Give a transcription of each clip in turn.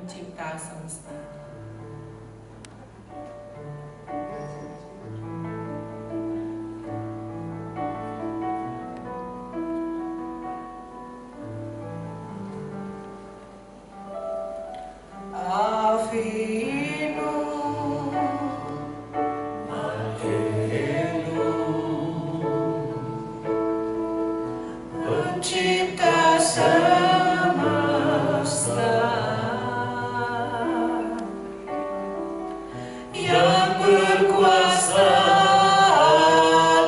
pencipta semesta. Pencipta semesta yang berkuasa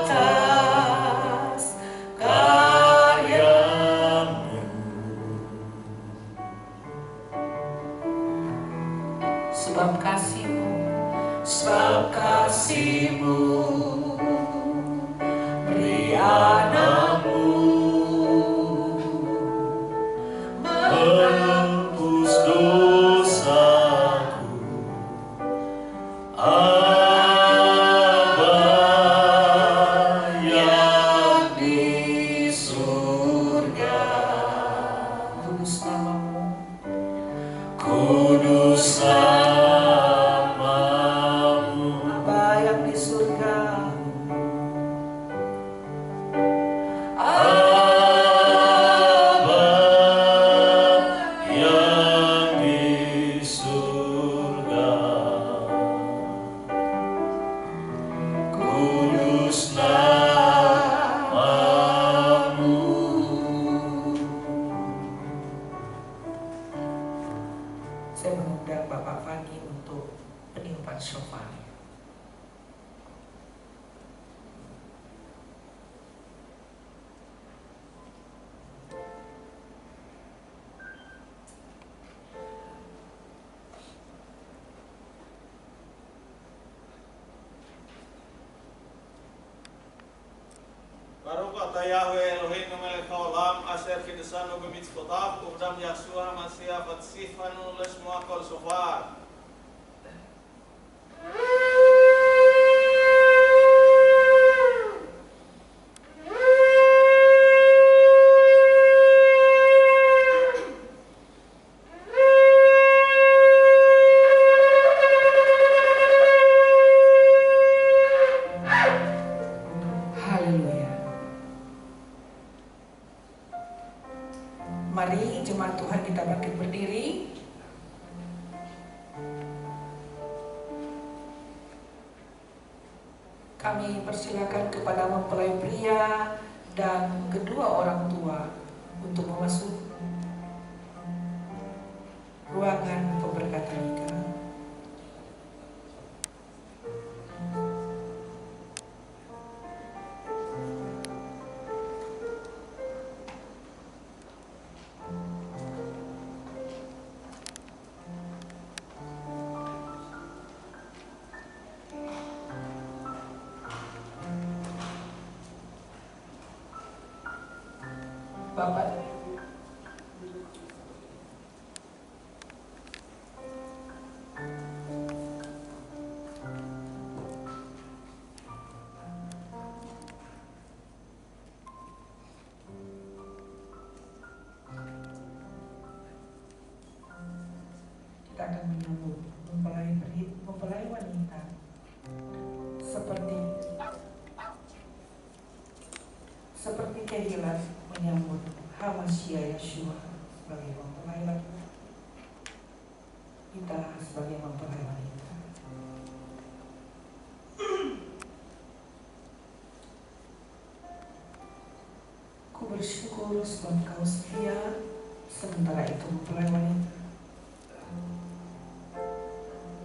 atas karyamu, sebab kasihmu beri anakmu menembus dosaku. Aba yang di surga, kudus namamu, kudus namamu. Aba yang di surga, saya mengundang Bapak Fagi untuk peniupan shofar. Baruch atah Yahweh Eloheinu melech haolam asher kiddeshanu b'mitzvotav ub'dam Yeshua HaMashiach v'tzifanu לשמוע קול שופר. Mari jemaat Tuhan kita bangkit berdiri. Kami persilakan kepada mempelai pria dan kedua orang tua untuk memasuki ruangan pemberkatan nikah. Bapak, kita akan menyambut mempelai wanita seperti Kehilah menyambut HaMashiach Yeshua sebagai mempelai laki, kita sebagai mempelai wanita. Ku bersyukur sebab Kau setia. Sementara itu mempelai wanita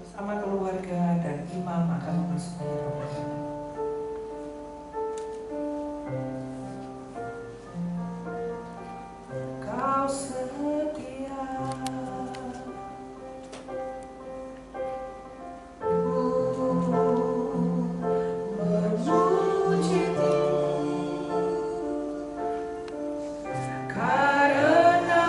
sama keluarga dan imam akan memasuki ruangan. Karena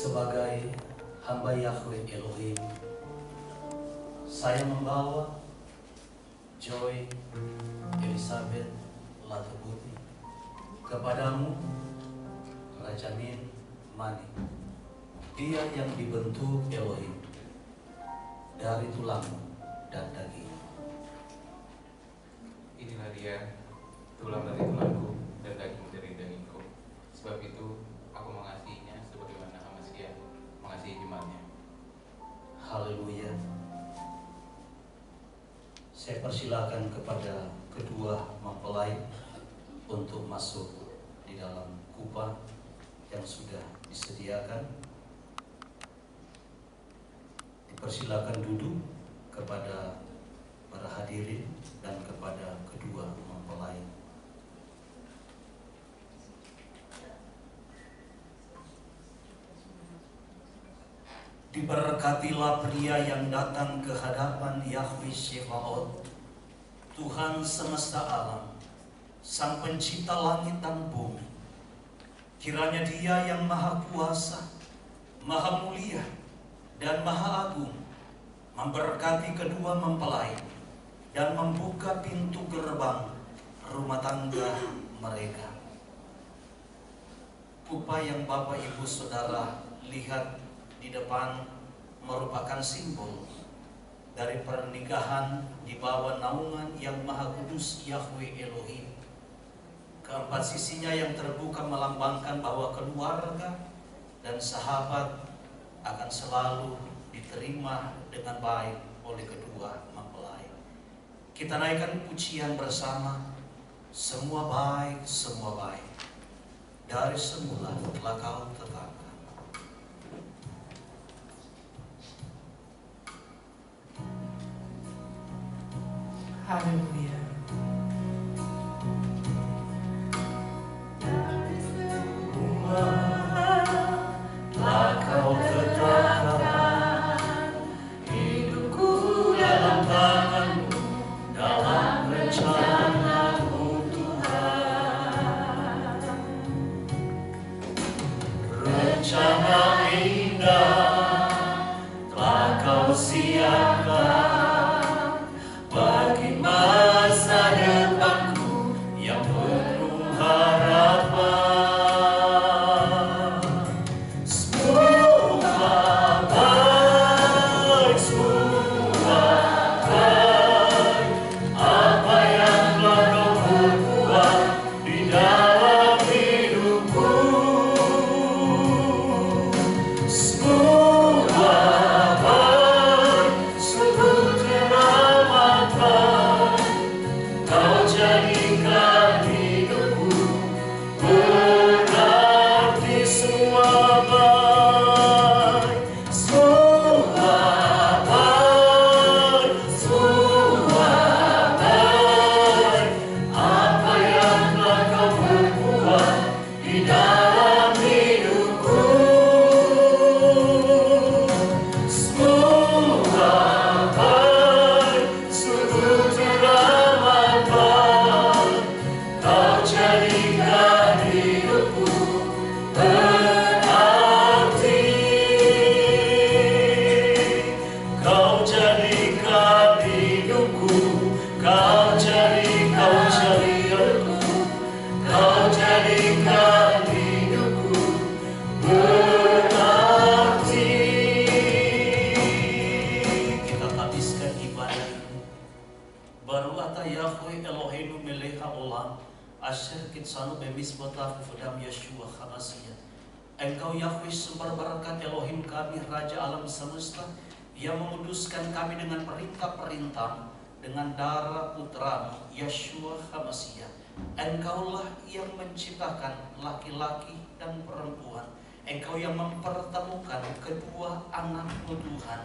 Sebagai hamba Yahweh Elohim, saya membawa Joy Elizabeth Latubuti kepadamu, Raja Min Mani, dia yang dibentuk Elohim dari tulang dan daging. Inilah dia, tulang dari tulangku dan daging dari dagingku. Sebab itu aku mengasihinya sebagaimana Amasiah mengasihi jemaatnya. Haleluya. Saya persilakan kepada kedua mempelai untuk masuk di dalam kupah yang sudah disediakan. Dipersilakan duduk kepada para hadirin dan kepada kedua mempelai. Diberkatilah pria yang datang ke hadapan Yahweh Shebaot, Tuhan semesta alam, Sang Pencipta langit dan bumi. Kiranya Dia yang Maha Kuasa, Maha Mulia, dan Maha Agung memberkati kedua mempelai dan membuka pintu gerbang rumah tangga mereka. Kupah yang Bapak Ibu Saudara lihat di depan merupakan simbol dari pernikahan di bawah naungan yang Maha Kudus Yahweh Elohim. Keempat sisinya yang terbuka melambangkan bahwa keluarga dan sahabat akan selalu diterima dengan baik oleh kedua mempelai. Kita naikkan pujian bersama. Semua baik, semua baik. Dari semula telah Kau tetapkan. Haleluya. Telah Kau tetapkan hidupku dalam tangan-Mu, dalam rencana-Mu Tuhan. Rencana indah telah Kau siapkan bagi masa depanku yang penuh harapan. Semua baik, semua baik, apa yang telah Kau perbuat di dalam hidupku. Semua baik, sungguh teramat baik. Kau jadikan hidupku berarti. Semua baik, semua baik, semua baik, apa yang telah Kau perbuat di dalam hidupku. Semua baik, sungguh teramat baik. Kau jadikan hidupku berarti. Kau jadikan hidupku, Kau jadikan hidupku berarti. Kita habiskan ibadah ini. Baru ata Yahweh Eloheinu meleha olam, asher kitsanu bemisbotah fudam Yeshua Hamasiah. Engkau Yahweh sumber berkat Elohim kami, Raja alam semesta, yang menguduskan kami dengan perintah-perintah, dengan darah putra Yeshua Hamasiah. Engkaulah yang menciptakan laki-laki dan perempuan. Engkau yang mempertemukan kedua anak-Mu Tuhan,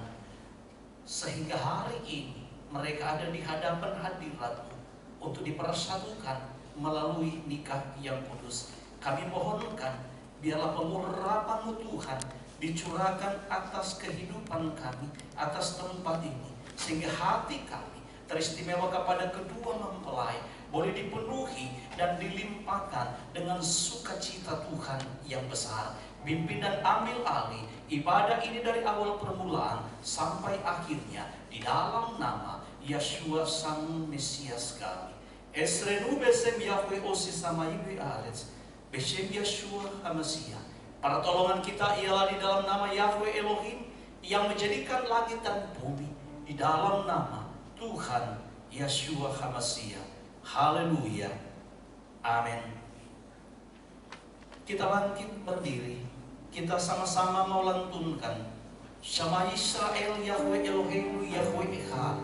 sehingga hari ini mereka ada di hadapan hadirat-Mu untuk dipersatukan melalui nikah yang kudus. Kami mohonkan biarlah pengurapan-Mu Tuhan dicurahkan atas kehidupan kami, atas tempat ini, sehingga hati kami teristimewa kepada kedua mempelai boleh dipenuhi dan dilimpahkan diselamatkan dengan sukacita Tuhan yang besar. Pimpin dan ambil alih ibadah ini dari awal permulaan sampai akhirnya di dalam nama Yeshua Sang Mesias kami. Esrenu besem Yahweh osi sama ibu arets besem Yeshua HaMasiah. Pertolongan kita ialah di dalam nama Yahweh Elohim yang menjadikan langit dan bumi, di dalam nama Tuhan Yeshua HaMasiah. Haleluya. Amin. Kita bangkit berdiri. Kita sama-sama mau lantunkan Shema Yisrael Yahweh Elohim Yahweh Echad.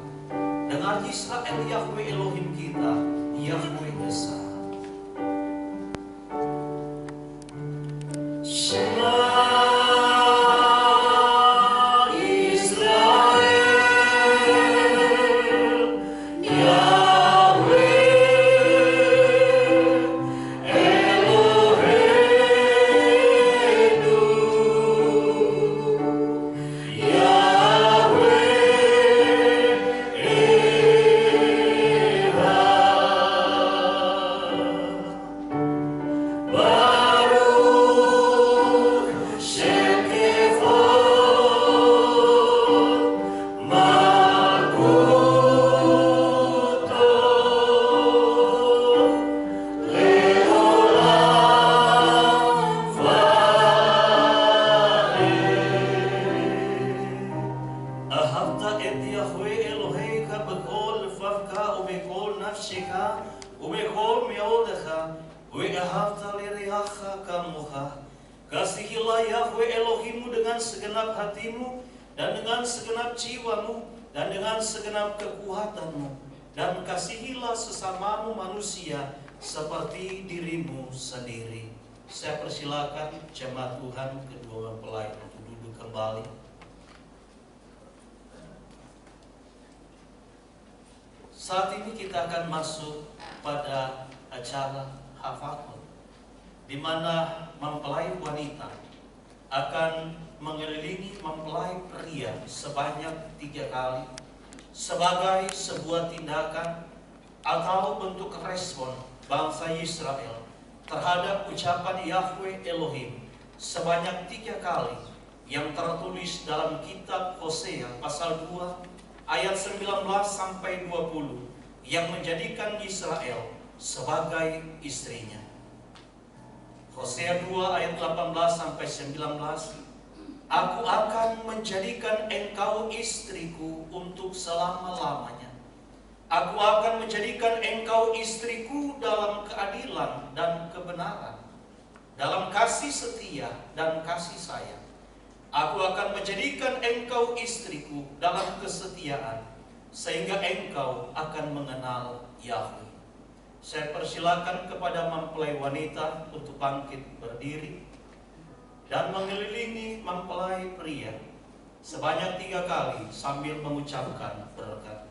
Dengar Yisrael Yahweh Elohim kita Yahweh Esa. Kasihilah Yahweh Elohimmu dengan segenap hatimu dan dengan segenap jiwamu dan dengan segenap kekuatanmu, dan kasihilah sesamamu manusia seperti dirimu sendiri. Saya persilakan jemaat Tuhan kedua mempelai untuk duduk kembali. Saat ini kita akan masuk pada acara Hafatul, di mana mempelai wanita akan mengelilingi mempelai pria sebanyak 3 kali sebagai sebuah tindakan atau bentuk respon bangsa Israel terhadap ucapan Yahweh Elohim sebanyak 3 kali yang tertulis dalam kitab Hosea pasal 2 ayat 19 sampai 20 yang menjadikan Israel sebagai istrinya. Hosea 2 ayat 18 sampai 19, Aku akan menjadikan engkau istriku untuk selama-lamanya. Aku akan menjadikan engkau istriku dalam keadilan dan kebenaran, dalam kasih setia dan kasih sayang. Aku akan menjadikan engkau istriku dalam kesetiaan, sehingga engkau akan mengenal Yahweh. Saya persilakan kepada mempelai wanita untuk bangkit berdiri dan mengelilingi mempelai pria sebanyak 3 kali sambil mengucapkan berkat.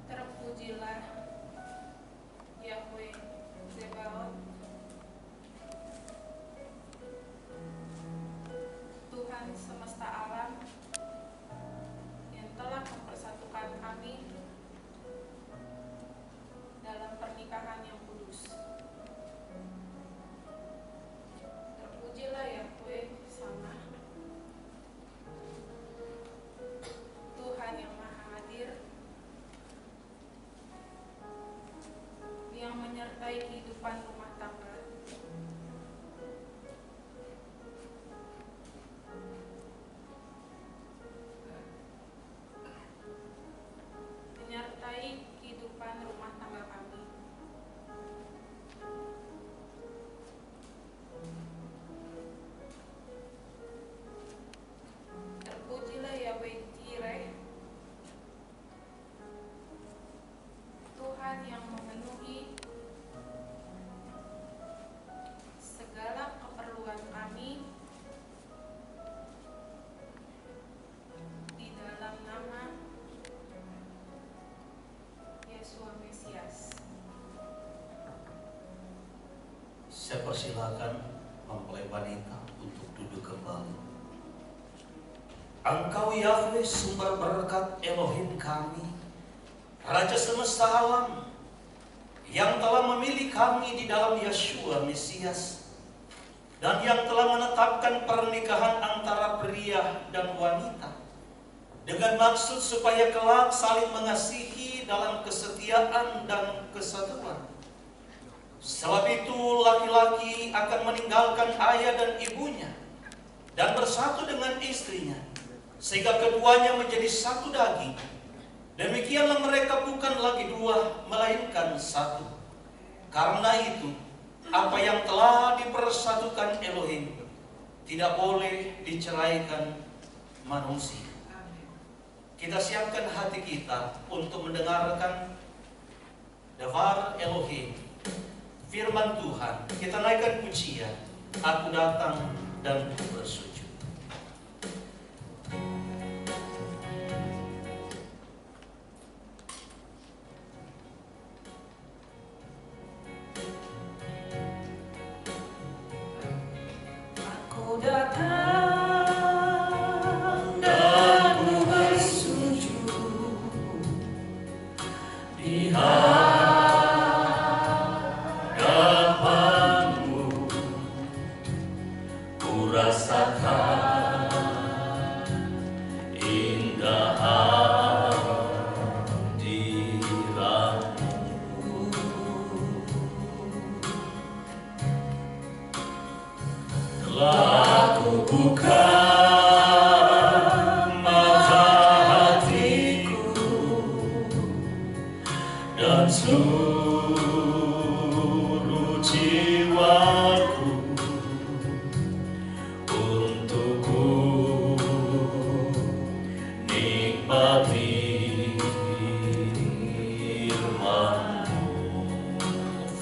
Terpujilah Yahweh Zebaot, Tuhan semesta alam, yang telah mempersatukan kami dalam pernikahan yang kudus. Terpujilah Yahweh Sama, Tuhan yang Maha Hadir, yang menyertai kehidupan rumah tangga. Menyertai kehidupan rumah tangga kami. Terpujilah Yahweh Jireh, Tuhan yang memenuhi segala keperluan kami di dalam nama Yeshua Mesias. Saya persilakan mempelai wanita untuk duduk kembali. Engkau Yahweh sumber berkat Elohim kami, Raja semesta alam, yang telah memilih kami di dalam Yeshua Mesias, dan yang telah menetapkan pernikahan antara pria dan wanita dengan maksud supaya kelak saling mengasihi dalam kesetiaan dan kesatuan. Sebab itu laki-laki akan meninggalkan ayah dan ibunya dan bersatu dengan istrinya, sehingga keduanya menjadi satu daging. Demikianlah mereka bukan lagi dua, melainkan satu. Karena itu, apa yang telah dipersatukan Elohim tidak boleh diceraikan manusia. Kita siapkan hati kita untuk mendengarkan Davar Elohim, firman Tuhan. Kita naikkan pujian, Aku datang dan bersujud. Aku datang dan ku bersujud di hadapan-Mu. Ku rasakan indah hadirat-Mu. Telah ku buka mata hatiku dan seluruh jiwaku untuk ku nikmati firman-Mu.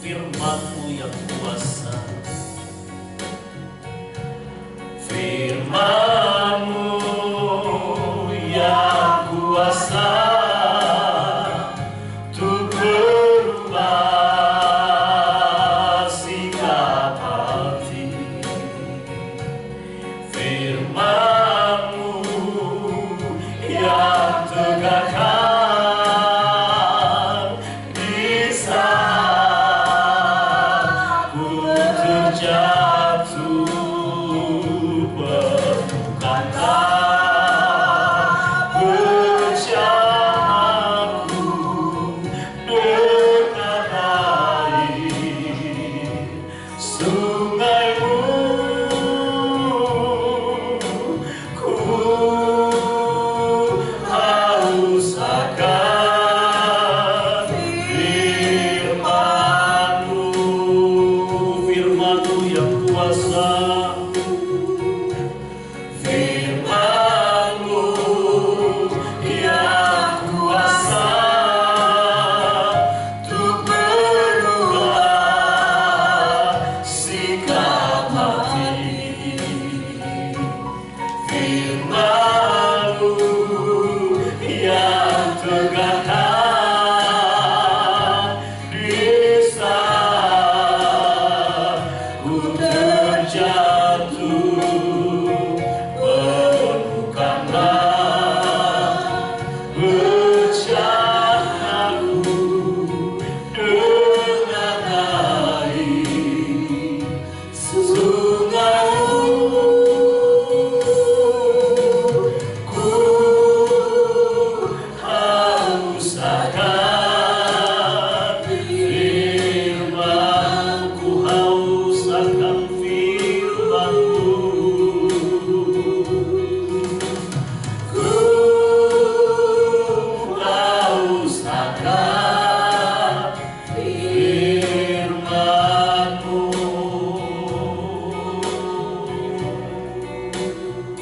Firman-Mu yang kuasa, firman-Mu yang kuasa untuk berubah sikap hati. Firman-Mu yang tegakkan di saat ku terjatuh.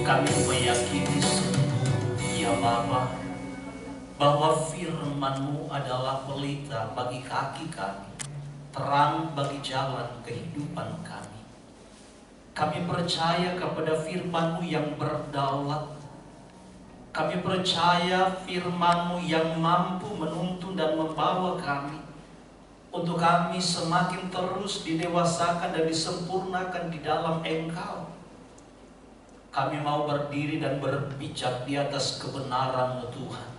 Kami meyakini ya Bapa, bahwa firman-Mu adalah pelita bagi kaki kami, terang bagi jalan kehidupan kami. Kami percaya kepada firman-Mu yang berdaulat. Kami percaya firman-Mu yang mampu menuntun dan membawa kami, untuk kami semakin terus didewasakan dan disempurnakan di dalam Engkau. Kami mau berdiri dan berpijak di atas kebenaran-Mu Tuhan.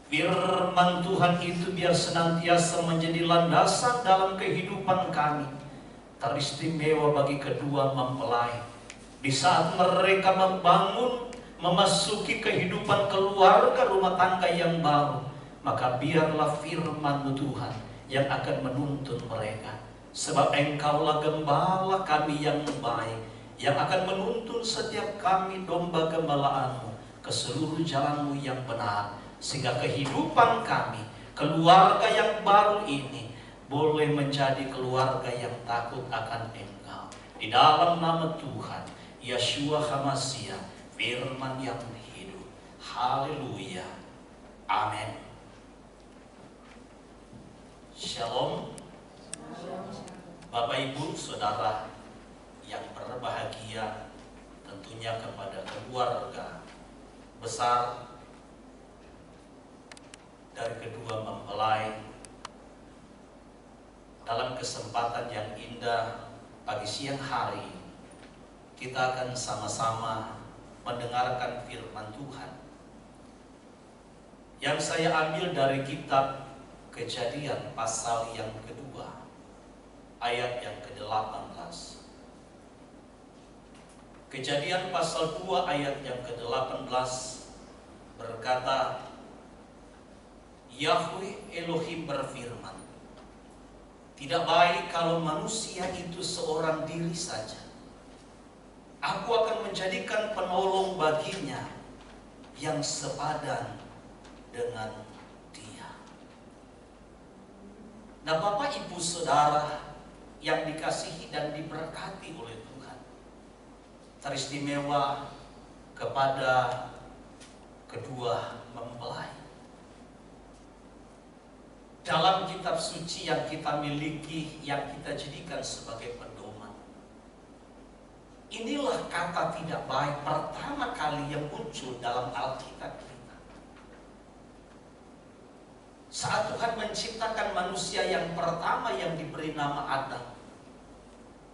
Firman Tuhan itu biar senantiasa menjadi landasan dalam kehidupan kami, teristimewa bagi kedua mempelai. Di saat mereka membangun, memasuki kehidupan keluarga rumah tangga yang baru, maka biarlah firman Tuhan yang akan menuntun mereka. Sebab Engkaulah gembala kami yang baik, yang akan menuntun setiap kami domba gembalaanmu ke seluruh jalanmu yang benar, sehingga kehidupan kami, keluarga yang baru ini, boleh menjadi keluarga yang takut akan Engkau. Di dalam nama Tuhan Yeshua HaMashiach, firman yang hidup. Haleluya. Amin. Shalom. Bapak Ibu Saudara yang berbahagia, tentunya kepada keluarga besar dari kedua mempelai, dalam kesempatan yang indah pagi siang hari, kita akan sama-sama mendengarkan firman Tuhan yang saya ambil dari kitab Kejadian pasal yang kedua, ayat yang ke-18. Kejadian pasal 2 ayat yang ke-18 berkata, Yahweh Elohim berfirman, tidak baik kalau manusia itu seorang diri saja. Aku akan menjadikan penolong baginya yang sepadan dengan dia. Nah, Bapak Ibu Saudara yang dikasihi dan diberkati oleh Tuhan, teristimewa kepada kedua mempelai. Dalam kitab suci yang kita miliki, yang kita jadikan sebagai pedoman, inilah kata tidak baik pertama kali yang muncul dalam Alkitab kita. Saat Tuhan menciptakan manusia yang pertama yang diberi nama Adam,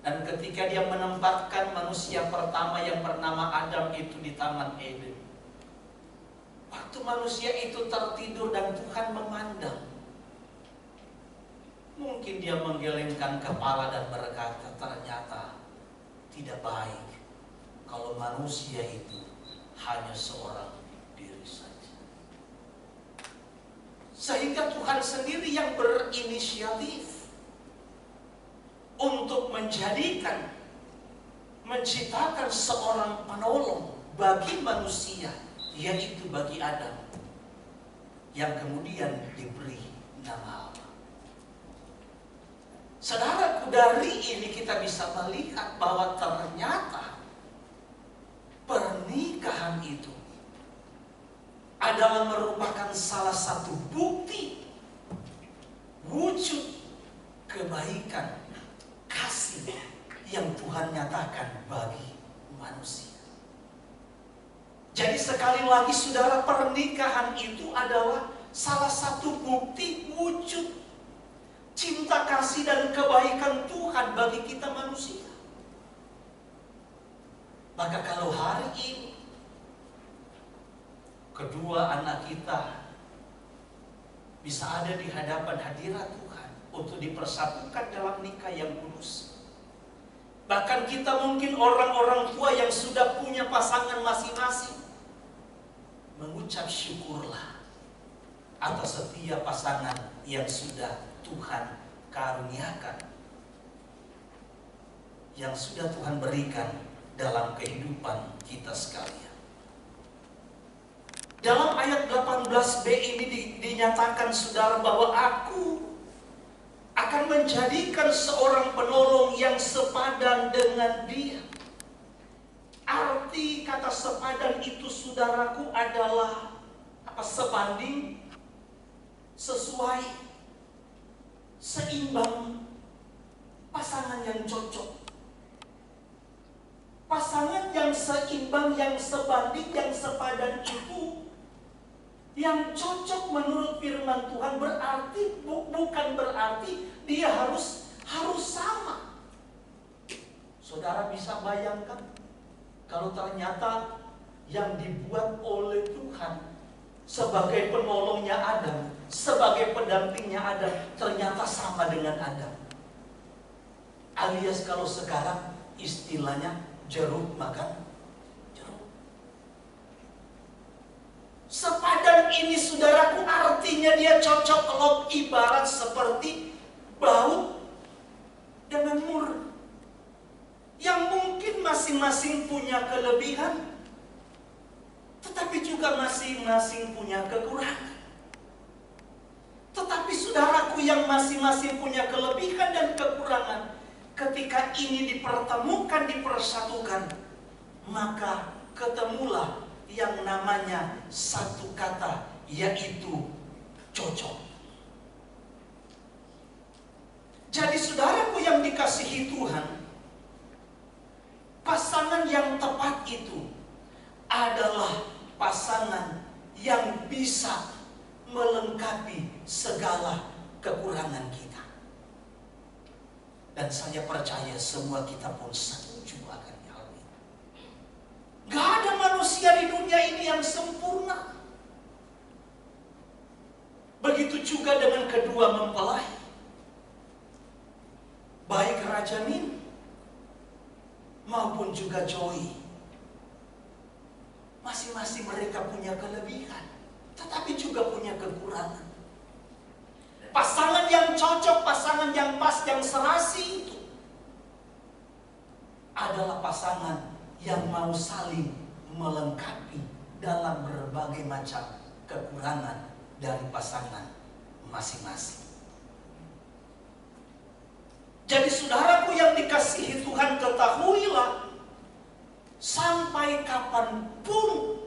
dan ketika dia menempatkan manusia pertama yang bernama Adam itu di Taman Eden, waktu manusia itu tertidur dan Tuhan memandang, mungkin dia menggelengkan kepala dan berkata, ternyata tidak baik kalau manusia itu hanya seorang diri saja. Sehingga Tuhan sendiri yang berinisiatif untuk menciptakan seorang penolong bagi manusia, yaitu bagi Adam, yang kemudian diberi nama Allah. Saudaraku, dari ini kita bisa melihat bahwa ternyata pernikahan itu adalah merupakan salah satu bukti wujud kebaikan kasih yang Tuhan nyatakan bagi manusia. Jadi sekali lagi saudara, pernikahan itu adalah salah satu bukti wujud cinta kasih dan kebaikan Tuhan bagi kita manusia. Maka kalau hari ini kedua anak kita bisa ada di hadapan hadirat Tuhan untuk dipersatukan dalam nikah yang kudus. Bahkan kita mungkin orang-orang tua yang sudah punya pasangan masing-masing, mengucap syukurlah atas setiap pasangan yang sudah Tuhan karuniakan, yang sudah Tuhan berikan dalam kehidupan kita sekalian. Dalam ayat 18b ini dinyatakan saudara bahwa aku akan menjadikan seorang penolong yang sepadan dengan dia. Arti kata sepadan itu saudaraku adalah sebanding, sesuai, seimbang, pasangan yang cocok. Pasangan yang seimbang, yang sebanding, yang sepadan itu, yang cocok menurut firman Tuhan, berarti bukan berarti dia harus sama. Saudara bisa bayangkan kalau ternyata yang dibuat oleh Tuhan sebagai penolongnya Adam, sebagai pendampingnya Adam, ternyata sama dengan Adam. Alias kalau sekarang istilahnya jeruk makan jeruk. Sepadan ini saudaraku, artinya dia cocok klop, ibarat seperti baut dengan mur, yang mungkin masing-masing punya kelebihan, tetapi juga masing-masing punya kekurangan. Tetapi saudaraku, yang masing-masing punya kelebihan dan kekurangan, ketika ini dipertemukan, dipersatukan, maka ketemulah yang namanya satu kata, yaitu cocok. Jadi saudaraku yang dikasihi Tuhan, pasangan yang tepat itu adalah pasangan yang bisa melengkapi segala kekurangan kita. Dan saya percaya semua kita pun setuju akan hal ini. Gak ada manusia di dunia ini yang sempurna. Begitu juga dengan kedua mempelai, baik Raja Min maupun juga Joy. Masing-masing mereka punya kelebihan, tetapi juga punya kekurangan. Pasangan yang cocok, pasangan yang pas, yang serasi itu adalah pasangan yang mau saling melengkapi dalam berbagai macam kekurangan dari pasangan masing-masing. Jadi saudaraku yang dikasihi Tuhan, ketahuilah, sampai kapanpun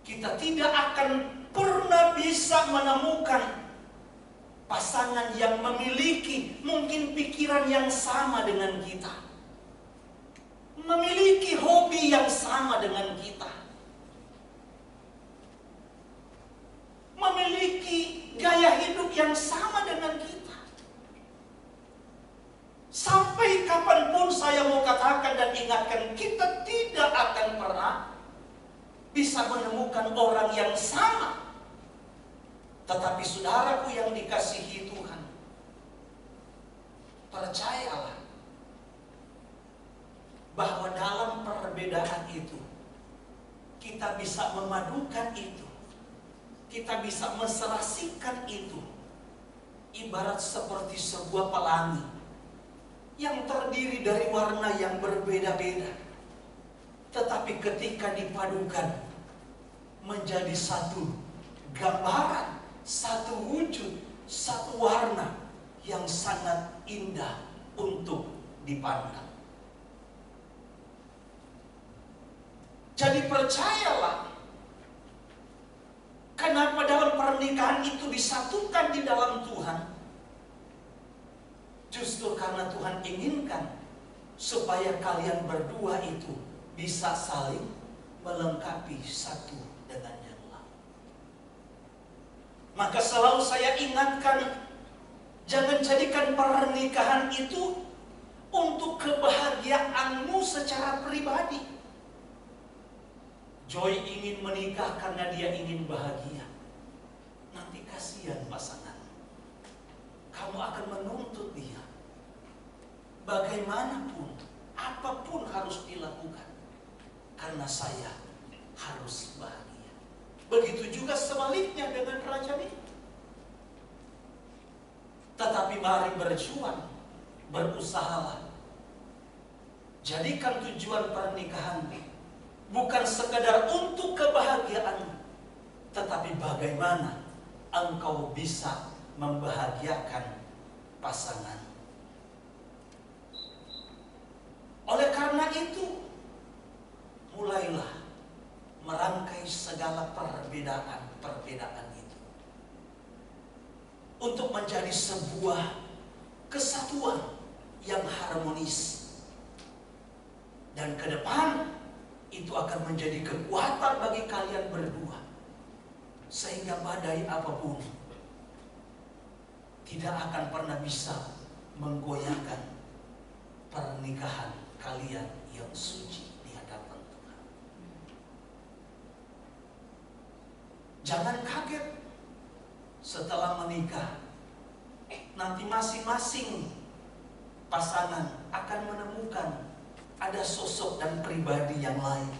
kita tidak akan pernah bisa menemukan pasangan yang memiliki mungkin pikiran yang sama dengan kita, memiliki hobi yang sama dengan kita, memiliki gaya hidup yang sama dengan kita. Sampai kapanpun saya mau katakan dan ingatkan, kita tidak akan pernah bisa menemukan orang yang sama. Tetapi saudaraku yang dikasihi Tuhan, percayalah bahwa dalam perbedaan itu kita bisa memadukan itu, kita bisa menserasikan itu, ibarat seperti sebuah pelangi yang terdiri dari warna yang berbeda-beda, tetapi ketika dipadukan menjadi satu gambaran, satu wujud, satu warna yang sangat indah untuk dipandang. Jadi percayalah, kenapa dalam pernikahan itu disatukan di dalam Tuhan? Justru karena Tuhan inginkan supaya kalian berdua itu bisa saling melengkapi satu dengan yang lain. Maka selalu saya ingatkan, jangan jadikan pernikahan itu untuk kebahagiaanmu secara pribadi. Joy ingin menikah karena dia ingin bahagia. Nanti kasihan pasangan, kamu akan menuntut dia. Bagaimanapun, apapun harus dilakukan karena saya harus bahagia. Begitu juga sebaliknya dengan Raja Min. Tetapi mari berjuang, berusahalah. Jadikan tujuan pernikahan bukan sekadar untuk kebahagiaan, tetapi bagaimana engkau bisa membahagiakan pasangan. Oleh karena itu, mulailah merangkai segala perbedaan itu untuk menjadi sebuah kesatuan yang harmonis. Dan ke depan itu akan menjadi kekuatan bagi kalian berdua, sehingga badai apapun tidak akan pernah bisa menggoyahkan pernikahan kalian yang suci di hadapan Tuhan. Jangan kaget setelah menikah, nanti masing-masing pasangan akan menemukan ada sosok dan pribadi yang lain.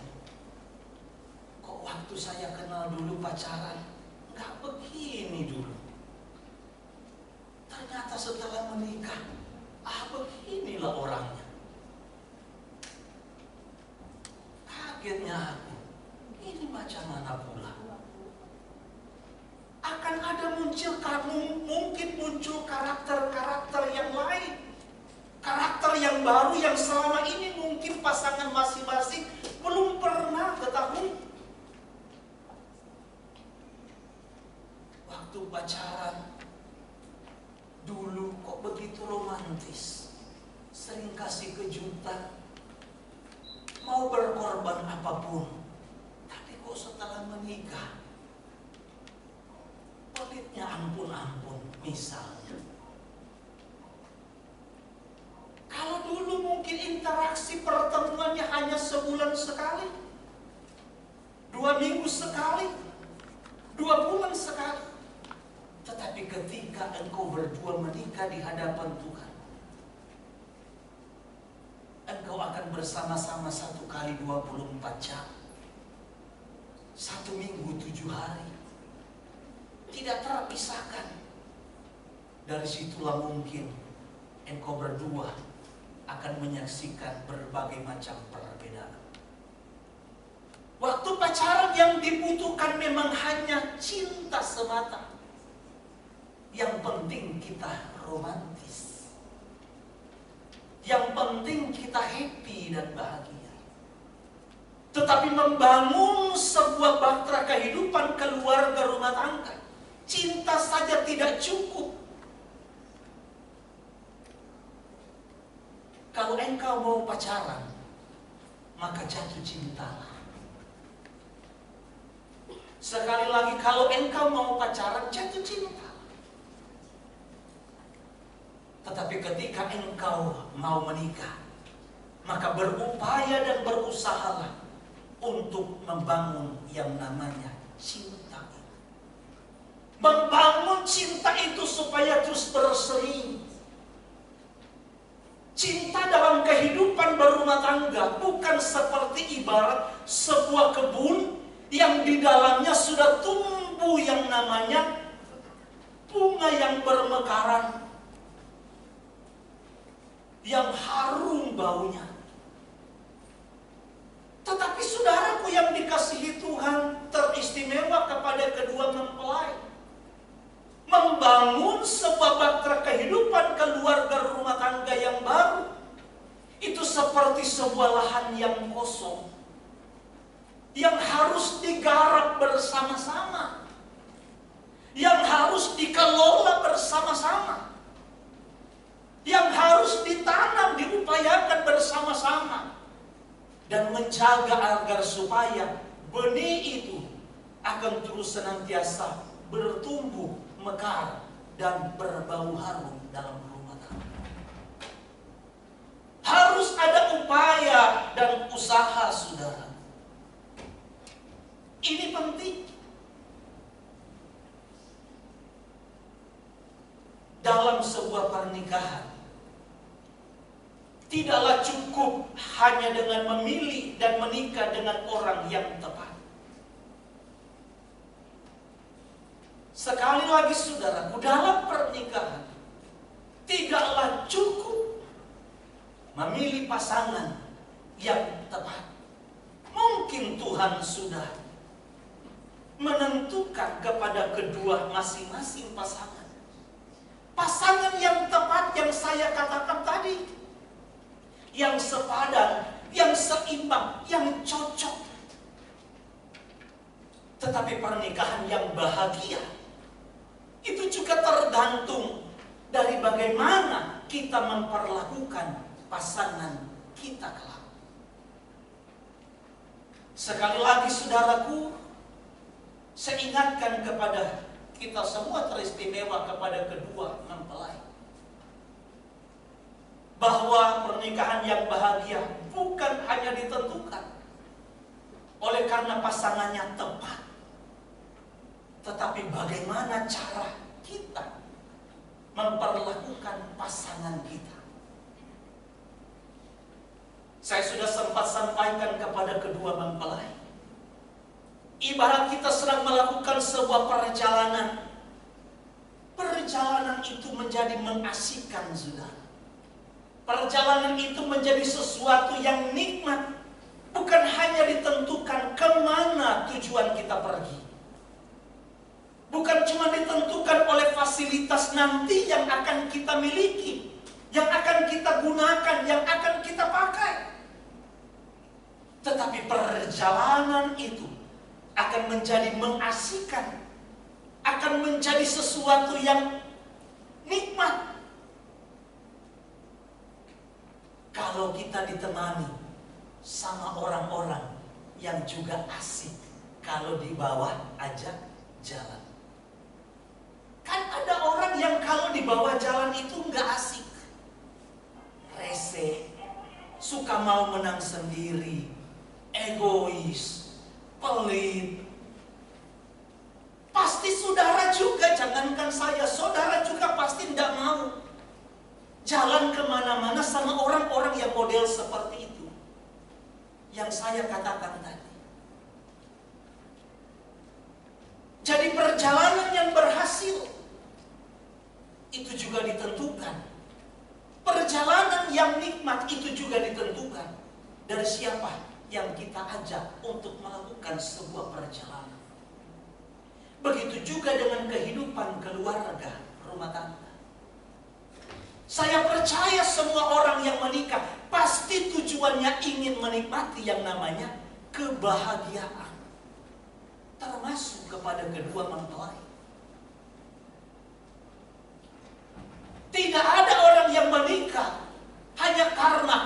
Kok waktu saya kenal dulu pacaran nggak begini dulu. Ternyata setelah menikah, beginilah orangnya. Kagetnya aku, ini macam mana pula? Akan ada mungkin muncul karakter-karakter yang lain. Karakter yang baru yang selama ini mungkin pasangan masing-masing belum pernah ketahui. Waktu pacaran dulu kok begitu romantis, sering kasih kejutan, mau berkorban apapun. Tapi kok setelah menikah, pelitnya ampun-ampun. Misalnya, kalau dulu mungkin interaksi pertemuannya hanya sebulan sekali, 2 minggu sekali, 2 bulan sekali. Tetapi ketika engkau berdua menikah di hadapan Tuhan, engkau akan bersama-sama 1 kali 24 jam, 1 minggu 7 hari, tidak terpisahkan. Dari situlah mungkin engkau berdua akan menyaksikan berbagai macam perbedaan. Waktu pacaran yang dibutuhkan memang hanya cinta semata. Yang penting kita romantis. Yang penting kita happy dan bahagia. Tetapi membangun sebuah bahtera kehidupan keluarga rumah tangga, cinta saja tidak cukup. Kalau engkau mau pacaran, maka jatuh cintalah. Sekali lagi, kalau engkau mau pacaran, jatuh cinta. Tetapi ketika engkau mau menikah, maka berupaya dan berusahalah untuk membangun yang namanya cinta. Membangun cinta itu supaya terus berseri. Cinta dalam kehidupan berumah tangga bukan seperti ibarat sebuah kebun yang di dalamnya sudah tumbuh yang namanya bunga yang bermekaran, yang harum baunya. Tetapi saudaraku yang dikasihi Tuhan, teristimewa kepada kedua mempelai, membangun sebuah bahtera kehidupan keluarga rumah tangga yang baru, itu seperti sebuah lahan yang kosong, yang harus digarap bersama-sama, yang harus dikelola bersama-sama, yang harus ditanam, diupayakan bersama-sama, dan menjaga agar supaya benih itu akan terus senantiasa bertumbuh, mekar, dan berbau harum dalam rumah tangga. Harus ada upaya dan usaha, saudara. Ini penting. Dalam sebuah pernikahan, tidaklah cukup hanya dengan memilih dan menikah dengan orang yang tepat. Sekali lagi saudaraku, dalam pernikahan tidaklah cukup memilih pasangan yang tepat. Mungkin Tuhan sudah menentukan kepada kedua masing-masing pasangan yang tepat yang saya katakan tadi, yang sepadan, yang seimbang, yang cocok. Tetapi pernikahan yang bahagia itu juga tergantung dari bagaimana kita memperlakukan pasangan kita kelak. Sekali lagi saudaraku, saya ingatkan kepada kita semua, teristimewa kepada kedua mempelai, bahwa pernikahan yang bahagia bukan hanya ditentukan oleh karena pasangannya tepat, tetapi bagaimana cara kita memperlakukan pasangan kita. Saya sudah sempat sampaikan kepada kedua mempelai, ibarat kita sedang melakukan sebuah perjalanan. Perjalanan itu menjadi mengasihkan, saudara. Perjalanan itu menjadi sesuatu yang nikmat. Bukan hanya ditentukan kemana tujuan kita pergi. Bukan cuma ditentukan oleh fasilitas nanti yang akan kita miliki, yang akan kita gunakan, yang akan kita pakai. Tetapi perjalanan itu akan menjadi mengasihkan, akan menjadi sesuatu yang nikmat. Kalau kita ditemani sama orang-orang yang juga asik kalau di bawah ajak jalan. Kan ada orang yang kalau di bawah jalan itu nggak asik, rese, suka mau menang sendiri, egois, pelit. Pasti saudara juga, jangankan saya, saudara juga pasti tidak mau jalan kemana-mana sama orang-orang yang model seperti itu, yang saya katakan tadi. Jadi perjalanan yang berhasil itu juga ditentukan. Perjalanan yang nikmat itu juga ditentukan dari siapa yang kita ajak untuk melakukan sebuah perjalanan. Begitu juga dengan kehidupan keluarga, rumah tangga. Saya percaya semua orang yang menikah pasti tujuannya ingin menikmati yang namanya kebahagiaan, termasuk kepada kedua mempelai. Tidak ada orang yang menikah hanya karena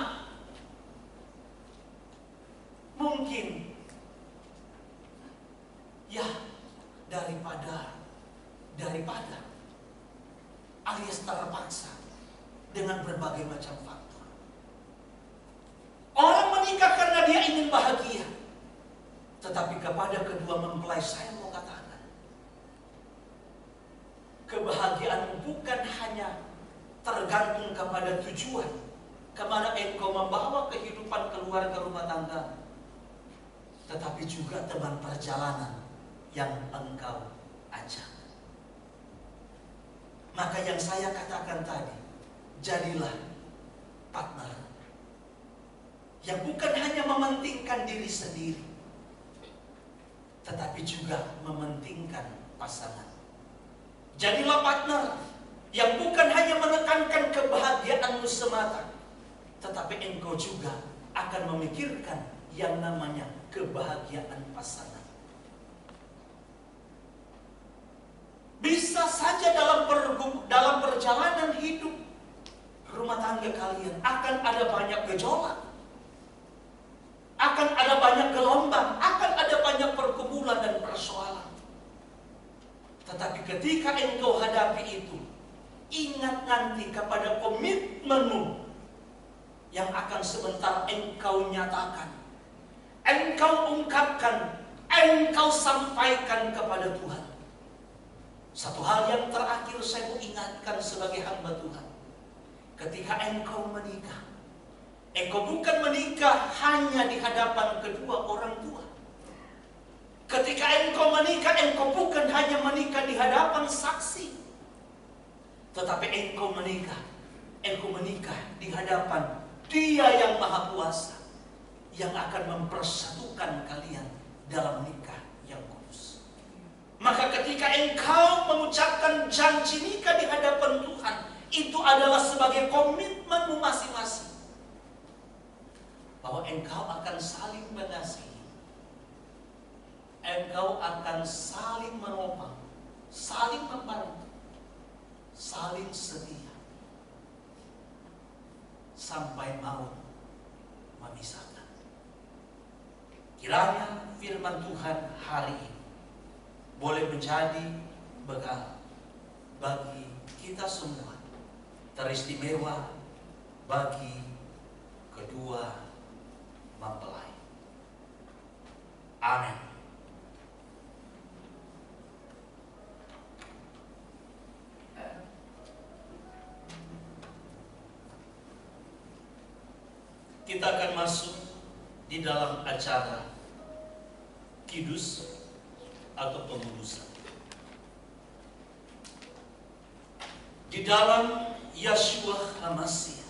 mungkin ya daripada alias terpaksa dengan berbagai macam faktor. Orang menikah karena dia ingin bahagia. Tetapi kepada kedua mempelai saya mau katakan, kebahagiaan bukan hanya tergantung kepada tujuan kemana engkau membawa kehidupan keluarga rumah tangga, tetapi juga teman perjalanan yang engkau ajak. Maka yang saya katakan tadi, jadilah partner yang bukan hanya mementingkan diri sendiri, tetapi juga mementingkan pasangan. Jadilah partner yang bukan hanya menekankan kebahagiaanmu semata, tetapi engkau juga akan memikirkan yang namanya kebahagiaan pasangan. Bisa saja dalam perjalanan hidup rumah tangga kalian akan ada banyak gejolak, akan ada banyak gelombang, akan ada banyak pergumulan dan persoalan. Tetapi ketika engkau hadapi itu, ingat nanti kepada komitmenmu yang akan sebentar engkau nyatakan, engkau ungkapkan, engkau sampaikan kepada Tuhan. Satu hal yang terakhir saya mau ingatkan sebagai hamba Tuhan. Ketika engkau menikah, engkau bukan menikah hanya di hadapan kedua orang tua. Ketika engkau menikah, engkau bukan hanya menikah di hadapan saksi. Tetapi engkau menikah di hadapan Dia yang Maha Kuasa, yang akan mempersatukan kalian dalam nikah yang kudus. Maka ketika engkau mengucapkan janji nikah di hadapan Tuhan, itu adalah sebagai komitmenmu masing-masing, bahwa engkau akan saling mengasihi, engkau akan saling menopang, saling membantu, saling setia, sampai maut memisahkan. Kiranya firman Tuhan hari ini boleh menjadi bekal bagi kita semua, teristimewa bagi kedua mempelai. Amin. kita akan masuk di dalam acara kidus atau pengudusan. Di dalam Yeshua HaMashiach,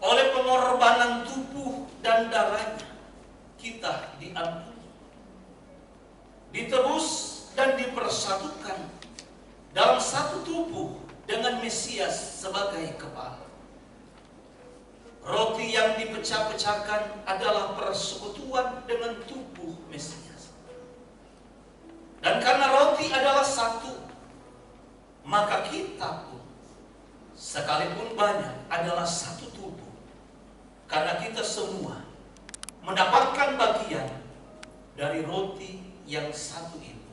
oleh pengorbanan tubuh dan darahnya, kita diampuni, ditebus dan dipersatukan dalam satu tubuh dengan Mesias sebagai kepala. Roti yang dipecah-pecahkan adalah persekutuan dengan tubuh Mesias. Dan karena roti adalah satu, maka kita pun sekalipun banyak adalah satu tubuh. Karena kita semua mendapatkan bagian dari roti yang satu itu.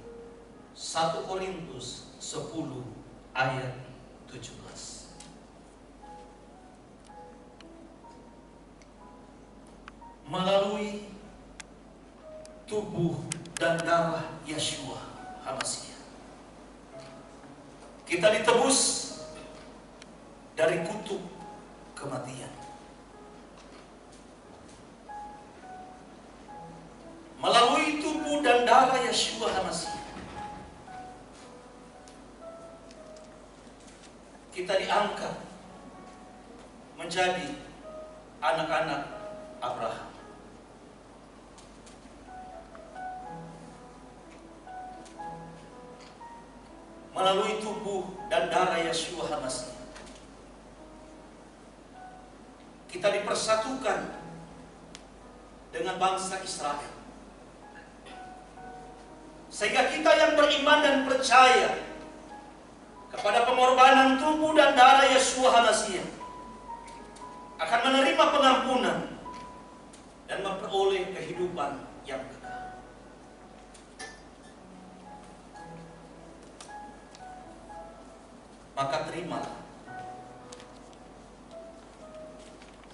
1 Korintus 10 ayat 17. Melalui tubuh dan darah Yeshua HaMashiach, kita ditebus dari kutuk kematian. Melalui tubuh dan darah Yeshua HaMashiach, kita diangkat menjadi anak-anak Abraham. Melalui tubuh dan darah Yeshua HaMashiach, kita dipersatukan dengan bangsa Israel. Sehingga kita yang beriman dan percaya kepada pengorbanan tubuh dan darah Yeshua HaMashiach akan menerima pengampunan dan memperoleh kehidupan yang kekal. Maka terimalah.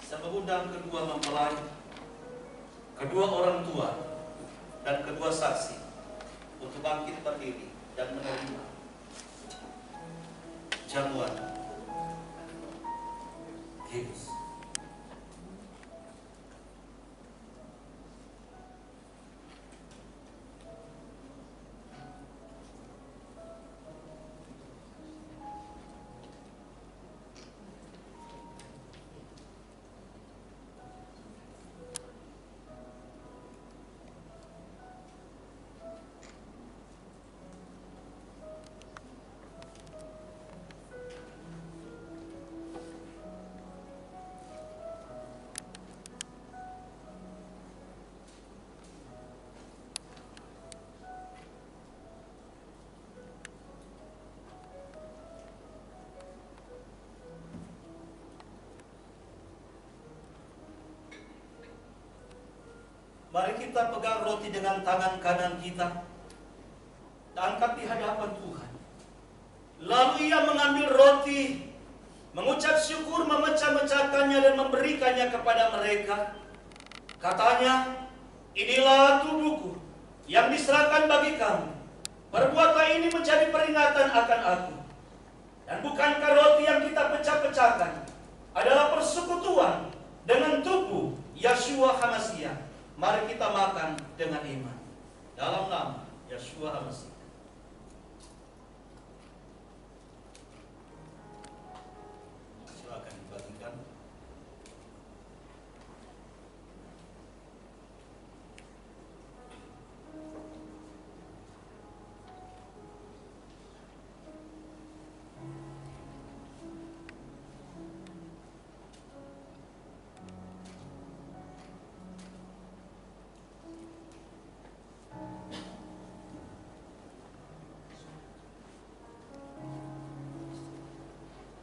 Saya mengundang kedua mempelai, kedua orang tua, dan kedua saksi untuk bangkit berdiri dan menerima jamuan kidus. Mari kita pegang roti dengan tangan kanan kita, angkat di hadapan Tuhan. Lalu ia mengambil roti, mengucap syukur, memecah-mecahkannya dan memberikannya kepada mereka. Katanya, inilah tubuhku yang diserahkan bagi kamu. Perbuatlah ini menjadi peringatan akan aku. Dan bukankah roti yang kita pecah-pecahkan adalah persekutuan dengan tubuh Yeshua HaMashiach? Mari kita makan dengan iman. Dalam nama Yeshua HaMashiach. Silakan dibagikan.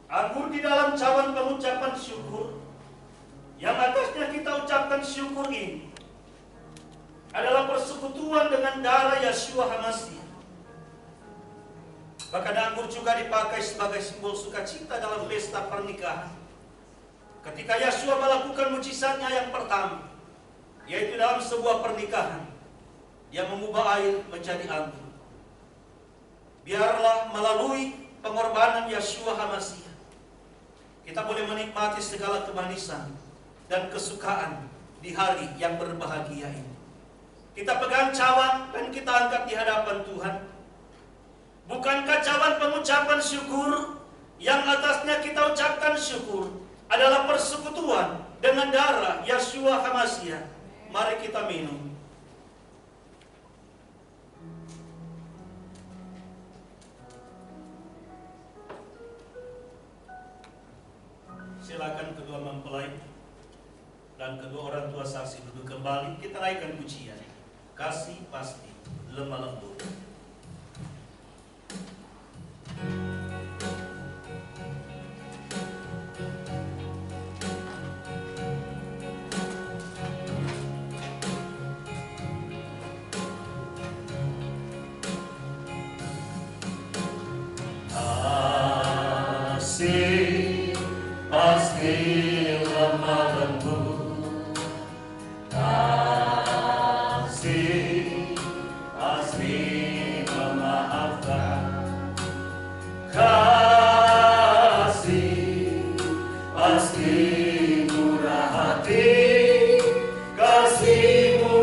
Anggur di dalam cawan pengucapan syukur, yang atasnya kita ucapkan syukur ini, adalah persekutuan dengan darah Yeshua HaMashiach. Bahkan anggur juga dipakai sebagai simbol sukacita dalam pesta pernikahan. Ketika Yeshua melakukan mujizatnya yang pertama, yaitu dalam sebuah pernikahan, dia mengubah air menjadi anggur. Biarlah melalui pengorbanan Yeshua HaMashiach, kita boleh menikmati segala kemanisan dan kesukaan di hari yang berbahagia ini. Kita pegang cawan dan kita angkat di hadapan Tuhan. Bukankah cawan pengucapan syukur yang atasnya kita ucapkan syukur adalah persekutuan dengan darah Yeshua HaMashiach? Mari kita minum. Silakan kedua mempelai dan kedua orang tua saksi duduk kembali. Kita naikkan pujian. Kasih pasti lemah lembut. Kasih pasti lemah lembut. Kasih pasti memaafkan. Kasih pasti murah hati. Kasih-Mu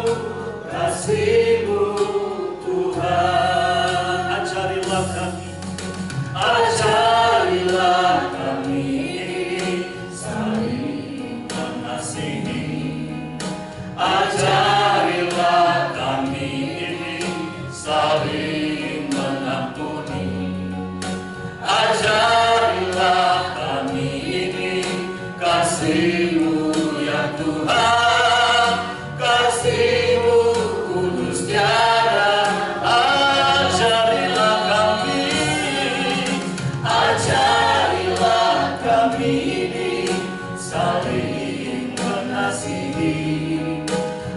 Tuhan. Ajarilah kami, ajarilah kami saling mengasihi. Ajarilah kami saling mengampuni. Ajarilah kami kasih-Mu ya Tuhan, kasih-Mu kudus tiada. Ajarilah kami, ajarilah kami saling mengasihi.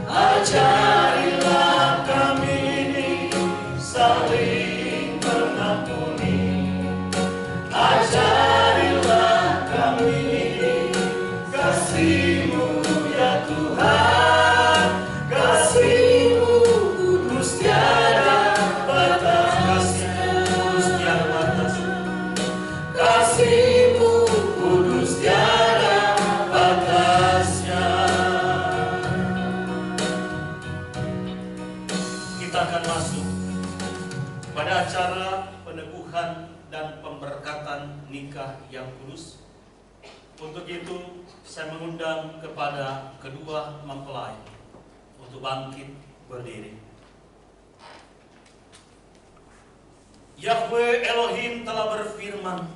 Ajarilah kami saling mengampuni. Ajarilah kami kasih-Mu ya Tuhan, kasih-Mu kudus tiada batas. Kasih-Mu kudus tiada batas. Kasih-Mu kudus tiada batasnya. Kita akan masuk pada acara peneguhan dan pemberkatan nikah yang kudus. Untuk itu, saya mengundang kepada kedua mempelai untuk bangkit berdiri. Yahweh Elohim telah berfirman,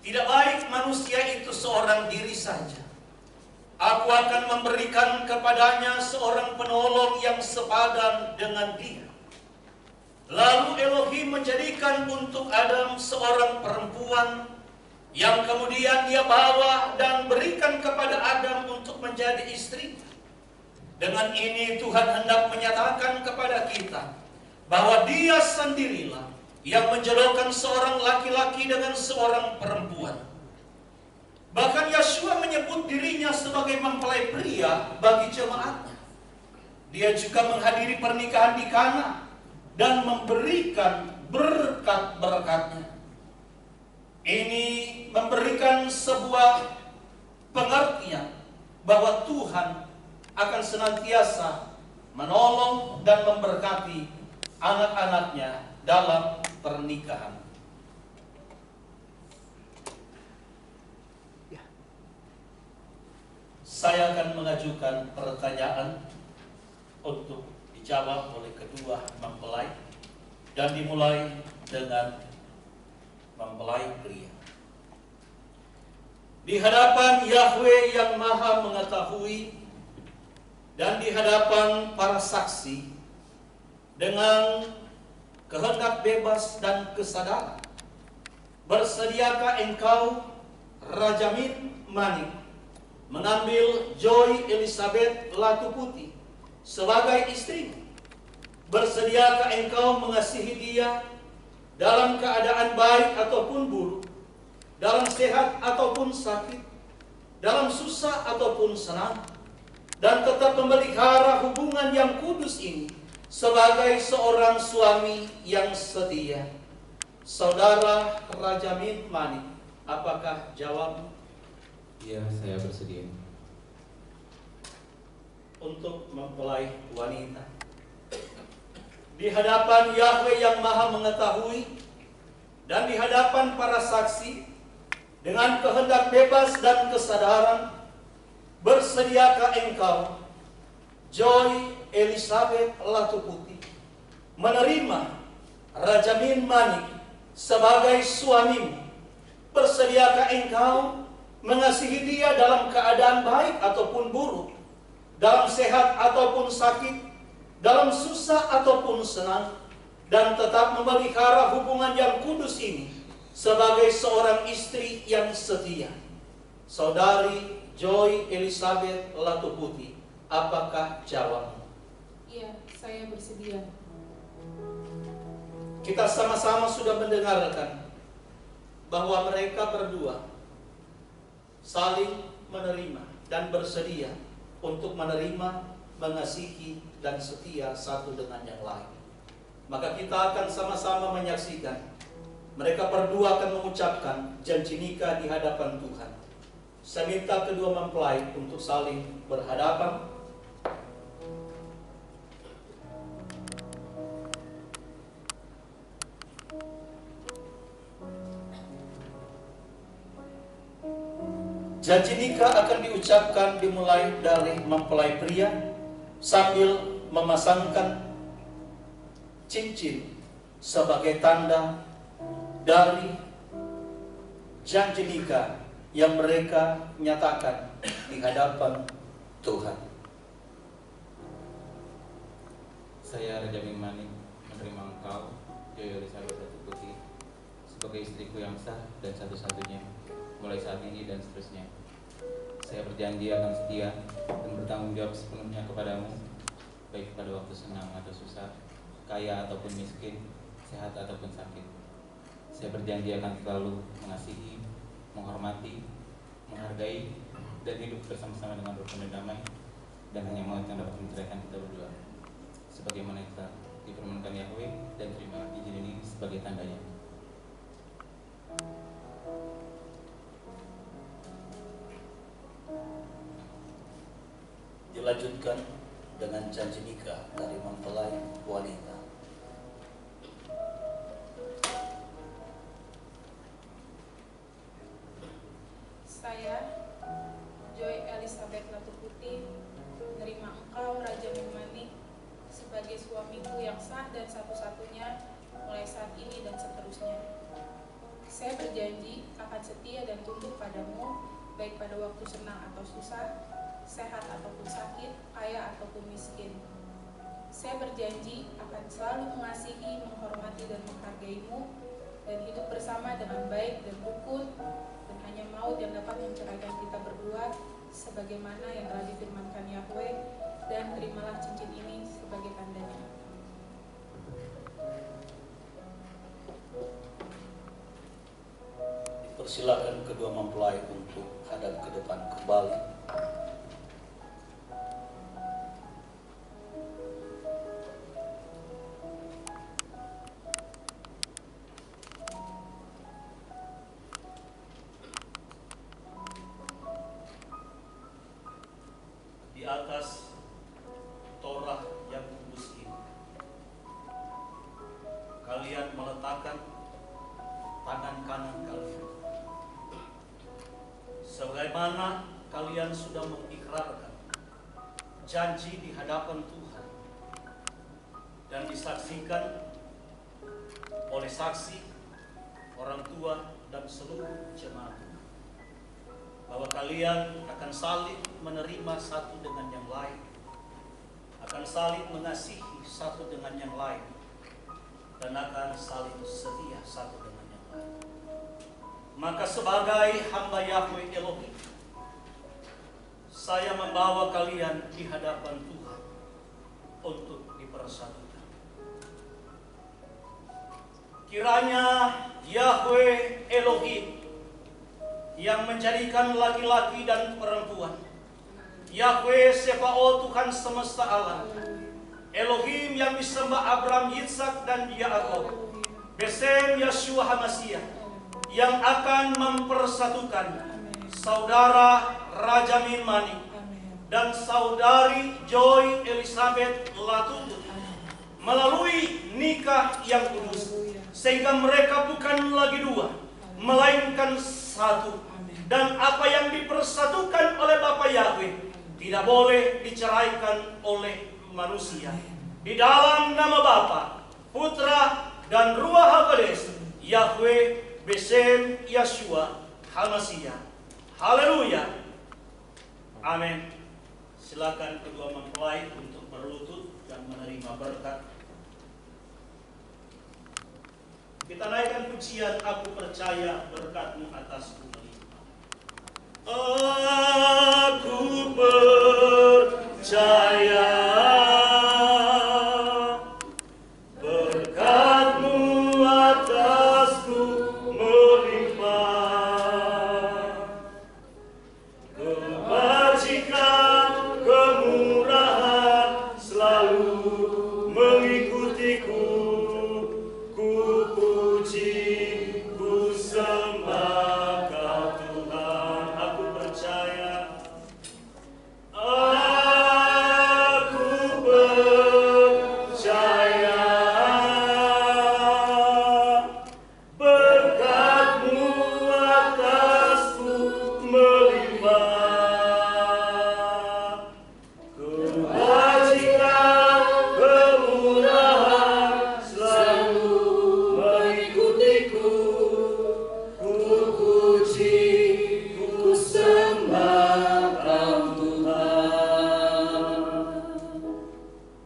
tidak baik manusia itu seorang diri saja. Aku akan memberikan kepadanya seorang penolong yang sepadan dengan dia. Lalu Elohim menjadikan untuk Adam seorang perempuan yang kemudian dia bawa dan berikan kepada Adam untuk menjadi istrinya. Dengan ini Tuhan hendak menyatakan kepada kita bahwa Dia sendirilah yang menjodohkan seorang laki-laki dengan seorang perempuan. Bahkan Yeshua menyebut dirinya sebagai mempelai pria bagi jemaatnya. Dia juga menghadiri pernikahan di Kana dan memberikan berkat-berkatnya. Ini memberikan sebuah pengertian bahwa Tuhan akan senantiasa menolong dan memberkati anak-anaknya dalam pernikahan. Saya akan mengajukan pertanyaan untuk dijawab oleh kedua mempelai dan dimulai dengan mempelai pria. Di hadapan Yahweh yang Maha Mengetahui dan di hadapan para saksi dengan kehendak bebas dan kesadaran, bersediakah engkau, Rajamin Manik, mengambil Joy Elizabeth Latu Putih sebagai istri? Bersediakah engkau mengasihi dia dalam keadaan baik ataupun buruk, dalam sehat ataupun sakit, dalam susah ataupun senang, dan tetap memelihara hubungan yang kudus ini sebagai seorang suami yang setia? Saudara Rajamin Manik, apakah jawabmu? Iya, saya bersedia. untuk mempelai wanita. Di hadapan Yahweh yang Maha Mengetahui dan di hadapan para saksi, dengan kehendak bebas dan kesadaran, bersediakah engkau, Joy Elizabeth Latuputi, menerima Rajamin Manik sebagai suamimu? Bersediakah engkau mengasihi dia dalam keadaan baik ataupun buruk, dalam sehat ataupun sakit, dalam susah ataupun senang, dan tetap memelihara hubungan yang kudus ini sebagai seorang istri yang setia? Saudari Joy Elizabeth Latuputi, apakah jawabmu? Iya, saya bersedia. Kita sama-sama sudah mendengarkan bahwa mereka berdua saling menerima dan bersedia untuk menerima, mengasihi, dan setia satu dengan yang lain. Maka kita akan sama-sama menyaksikan mereka berdua akan mengucapkan janji nikah di hadapan Tuhan. Saya minta kedua mempelai untuk saling berhadapan. Janji nikah akan diucapkan dimulai dari mempelai pria sambil memasangkan cincin sebagai tanda dari janji nikah yang mereka nyatakan di hadapan Tuhan. Saya Rajamin Manik menerima engkau, Joy Elizabeth Latuputi, sebagai istriku yang sah dan satu-satunya mulai saat ini dan seterusnya. Saya berjanji akan setia dan bertanggung jawab sepenuhnya kepadamu, baik pada waktu senang atau susah, kaya ataupun miskin, sehat ataupun sakit. Saya berjanji akan selalu mengasihi, menghormati, menghargai, dan hidup bersama-sama dengan rukun dan damai, dan hanya maut yang dapat menceraikan kita berdua. Sebagaimana yang telah dipermenkan Yahweh, dan terima izin ini sebagai tandanya. Dilanjutkan dengan janji nikah dari mempelai wanita. Saya, Joy Elizabeth Latuputi, menerima engkau, Rajamin Manik, sebagai suamiku yang sah dan satu-satunya mulai saat ini dan seterusnya. Saya berjanji akan setia dan tunduk padamu, baik pada waktu senang atau susah, sehat ataupun sakit, kaya ataupun miskin. Saya berjanji akan selalu mengasihi, menghormati, dan menghargaimu, dan hidup bersama dengan baik dan rukun, dan hanya maut yang dapat menceraikan kita berdua, sebagaimana yang telah difirmankan Yahweh, dan terimalah cincin ini sebagai tandanya. Persilakan kedua mempelai untuk hadap ke depan kembali. Di atas Torah yang kudus ini, kalian meletakkan tangan kanan kalian, sebagaimana kalian sudah mengikrarkan janji di hadapan Tuhan dan disaksikan oleh saksi, orang tua, dan seluruh jemaat, bahwa kalian akan saling menerima satu dengan yang lain, akan saling mengasihi satu dengan yang lain, dan akan saling setia satu dengan yang lain. Maka sebagai hamba Yahweh Elohim, saya membawa kalian di hadapan Tuhan untuk dipersatukan. Kiranya Yahweh Elohim yang menjadikan laki-laki dan perempuan, Yahweh Sebaot, Tuhan semesta alam, Elohim yang disembah Abraham, Yitzhak, dan Yaakov, Besem Yeshua HaMashiach, yang akan mempersatukan saudara Rajamin Manik dan saudari Joy Elizabeth Latuput melalui nikah yang kudus, sehingga mereka bukan lagi dua, melainkan satu. Dan apa yang dipersatukan oleh Bapa Yahweh tidak boleh diceraikan oleh manusia. Di dalam nama Bapa, Putra, dan Ruach HaKodes, Yahweh Besem Yeshua HaMashiach. Haleluya. Amin. Silakan kedua mempelai untuk berlutut dan menerima berkat. Kita naikkan pujian Aku Percaya Berkat-Mu Atasku Melimpah. Aku percaya berkat-Mu atasku melimpah, kebajikan, kemurahan selalu mengikutiku. Ku puji, ku sembah Kau Tuhan. Aku percaya, aku percaya berkat-Mu atasku melimpah, kebajikan, kemurahan selalu mengikutiku. Ku puji, ku sembah Kau Tuhan.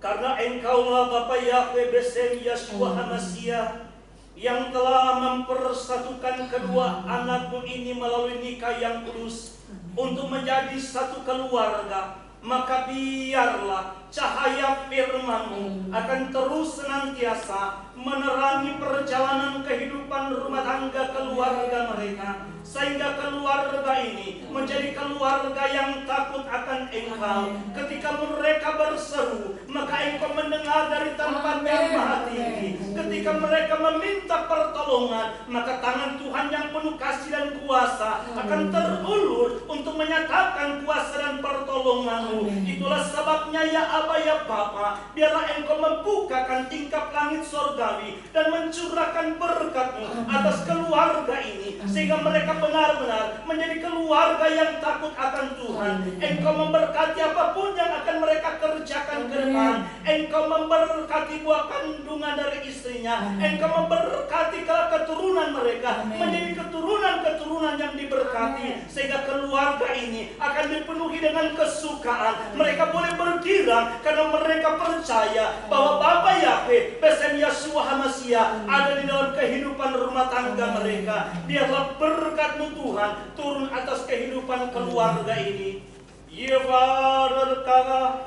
Karena Engkaulah Bapa Yahweh Besem Yeshua HaMashiach, yang telah mempersatukan kedua anak-Mu ini melalui nikah yang kudus untuk menjadi satu keluarga, maka biarlah cahaya firman-Mu akan terus senantiasa menerangi perjalanan kehidupan rumah tangga keluarga mereka, sehingga keluarga ini menjadi keluarga yang takut akan Engkau. Ketika mereka berseru, maka Engkau mendengar dari tempat yang maha tinggi. Ketika mereka meminta pertolongan, maka tangan Tuhan yang penuh kasih dan kuasa akan terulur untuk menyatakan kuasa dan pertolongan-Mu. Itulah sebabnya ya Aba ya Bapa, biarlah Engkau membukakan tingkap langit sorgawi dan mencurahkan berkat-Mu atas keluarga ini, sehingga mereka benar-benar menjadi keluarga yang takut akan Tuhan. Engkau memberkati apapun yang akan mereka kerjakan ke depan. Engkau memberkati buah kandungan dari istrinya. Engkau memberkati keturunan mereka menjadi keturunan-keturunan yang diberkati, sehingga keluarga ini akan dipenuhi dengan kesukaan. Mereka boleh bergirang karena mereka percaya bahwa Bapa Yahweh Besem Yeshua HaMashiach ada di dalam kehidupan rumah tangga mereka. Biarlah berkat-Mu Tuhan turun atas kehidupan keluarga ini.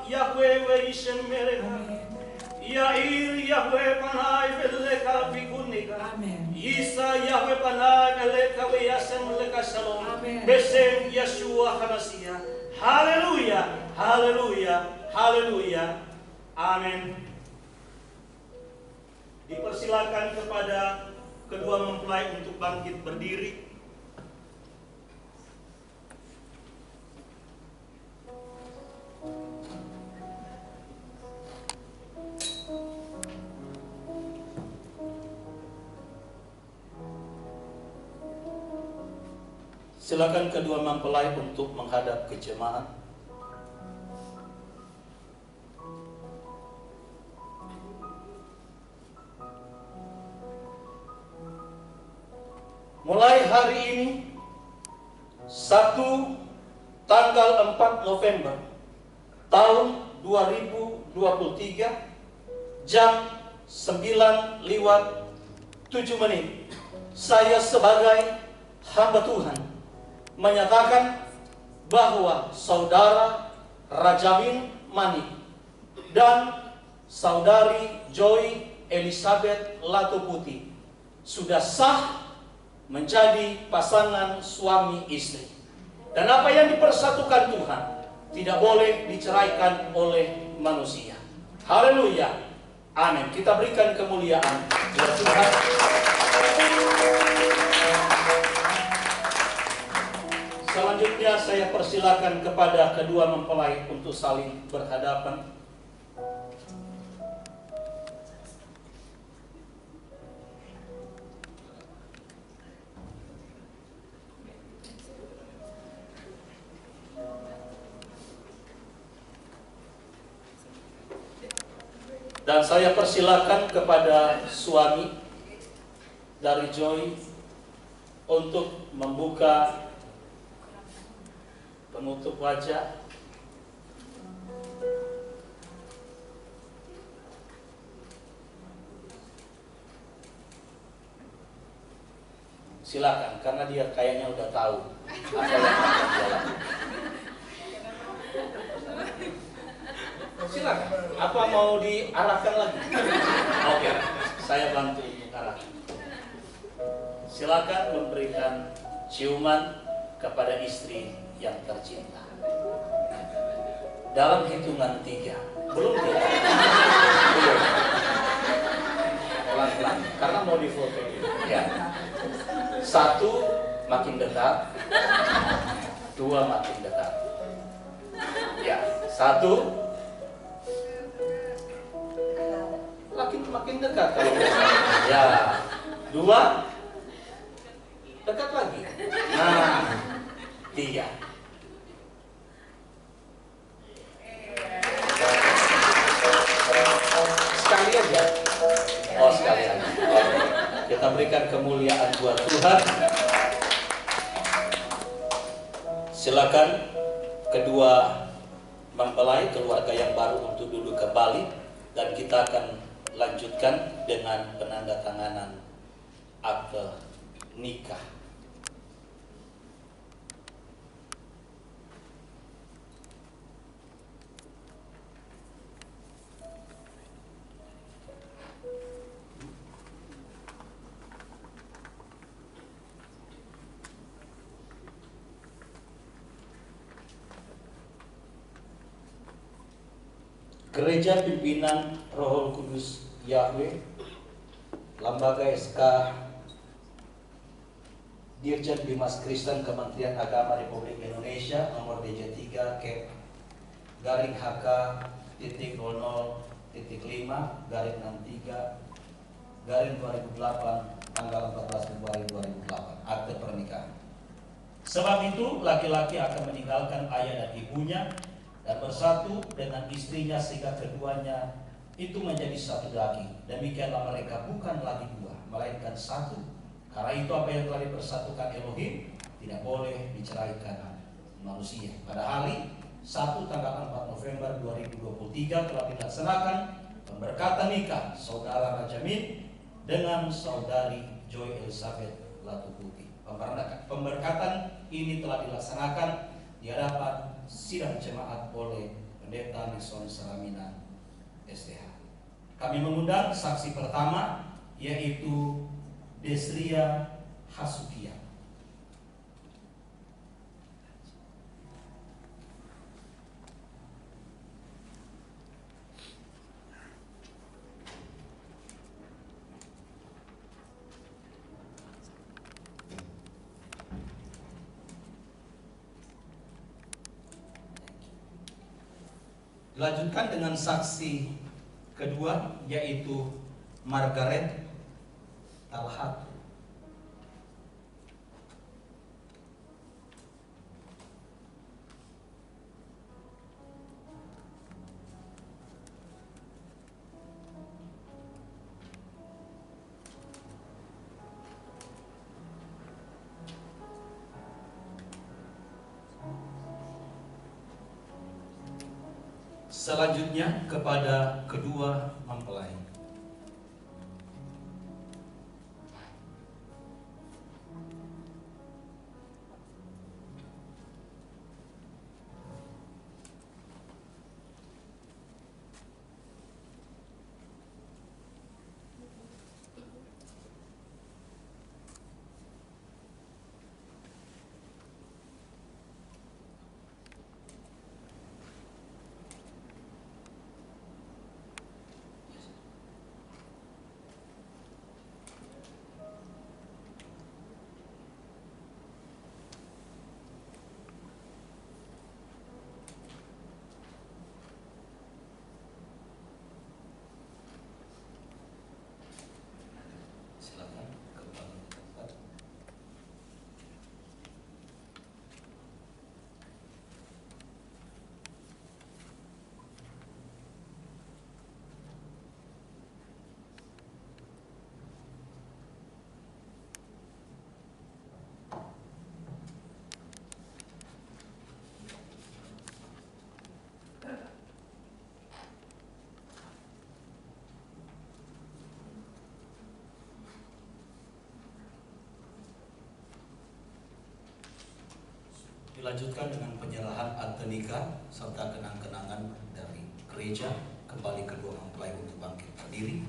Yahweh Weishem mereka, Yair Yahweh Panai Veleka Bikunika, Isa Yahweh Panai Veleka Weyasem Leka Shalom, Besem Yeshua HaMashiach. Haleluya, haleluya, haleluya. Amin. Dipersilakan kepada kedua mempelai untuk bangkit berdiri. Silakan kedua mempelai untuk menghadap ke jemaat. Mulai hari ini, Sabtu tanggal 4 November tahun 2023 jam 9:07, saya sebagai hamba Tuhan menyatakan bahwa saudara Rajamin Mani dan saudari Joy Elizabeth Latuputi sudah sah menjadi pasangan suami istri. Dan apa yang dipersatukan Tuhan tidak boleh diceraikan oleh manusia. Haleluya. Amin. Kita berikan kemuliaan kepada Tuhan. Salam Selanjutnya saya persilakan kepada kedua mempelai untuk saling berhadapan. Dan saya persilakan kepada suami dari Joy untuk membuka penutup wajah. Silakan, karena dia kayaknya udah tahu apa yang akan dia lakukan. Silakan. Apa mau diarahkan lagi? Oke, saya bantu untuk arahkan. Silakan memberikan ciuman kepada istri yang tercinta. Dalam hitungan 3. Belum ya? Belum. Pelan-pelan, karena mau difoto. Ya. 1 makin dekat, 2 makin dekat. Ya, 1 makin dekat kalau ya, 2 dekat lagi. Nah, 3. Sekali aja. Oh, sekali aja. Kita berikan kemuliaan buat Tuhan. Silakan kedua mempelai keluarga yang baru untuk duduk kembali, dan kita akan lanjutkan dengan penandatanganan akte nikah. Gereja Pimpinan Roh Kudus Yahweh, Lembaga SK Dirjen Bimas Kristen Kementerian Agama Republik Indonesia, nomor DJ3 Cap garing HK titik 00.5 garing 63 garing 2008 tanggal 14 Februari 2008, akte pernikahan. Sebab itu laki-laki akan meninggalkan ayah dan ibunya dan bersatu dengan istrinya sehingga keduanya itu menjadi satu daging. Demikianlah mereka bukan lagi dua, melainkan satu. Karena itu apa yang telah dipersatukan Elohim tidak boleh diceraikan manusia. Pada hari 1 tanggal 4 November 2023 telah dilaksanakan pemberkatan nikah saudara Rajamin dengan saudari Joy Elizabeth Latuputi. Pemberkatan ini telah dilaksanakan di hadapan sidang jemaat oleh Pendeta Nixon Saramina STH. Kami mengundang saksi pertama, yaitu Desria Hasukia. Dilanjutkan dengan saksi kedua, yaitu Margaret Talhat. Selanjutnya kepada kedua mempelai. Dilanjutkan dengan penyerahan akte nikah serta kenang-kenangan dari gereja. Kembali kedua mempelai untuk bangkit berdiri.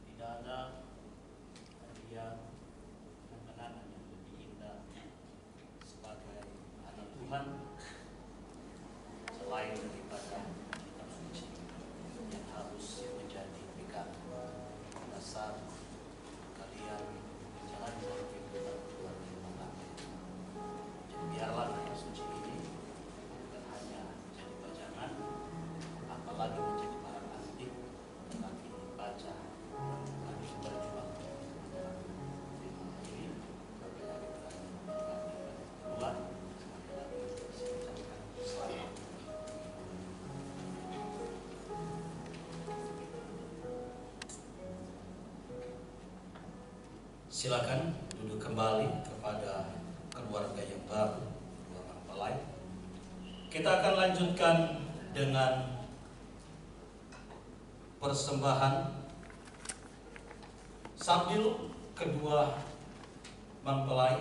Tidak ada hadiah dan kenangan yang lebih indah sebagai anak Tuhan selain daripada kitab suci yang harus menjadi pegangan dasar kalian menjalankan firman Tuhan di rumah. Jadi biarlah kitab suci ini bukan hanya menjadi bacaan, apalagi menjadi barang antik, tetapi dibaca harus berjuang dalam firman ini supaya kita memberkati Tuhan. Sekali lagi saya ucapkan selamat. Silakan duduk kembali kepada keluarga yang baru, dua mempelai. Kita akan lanjutkan dengan persembahan sambil kedua mempelai,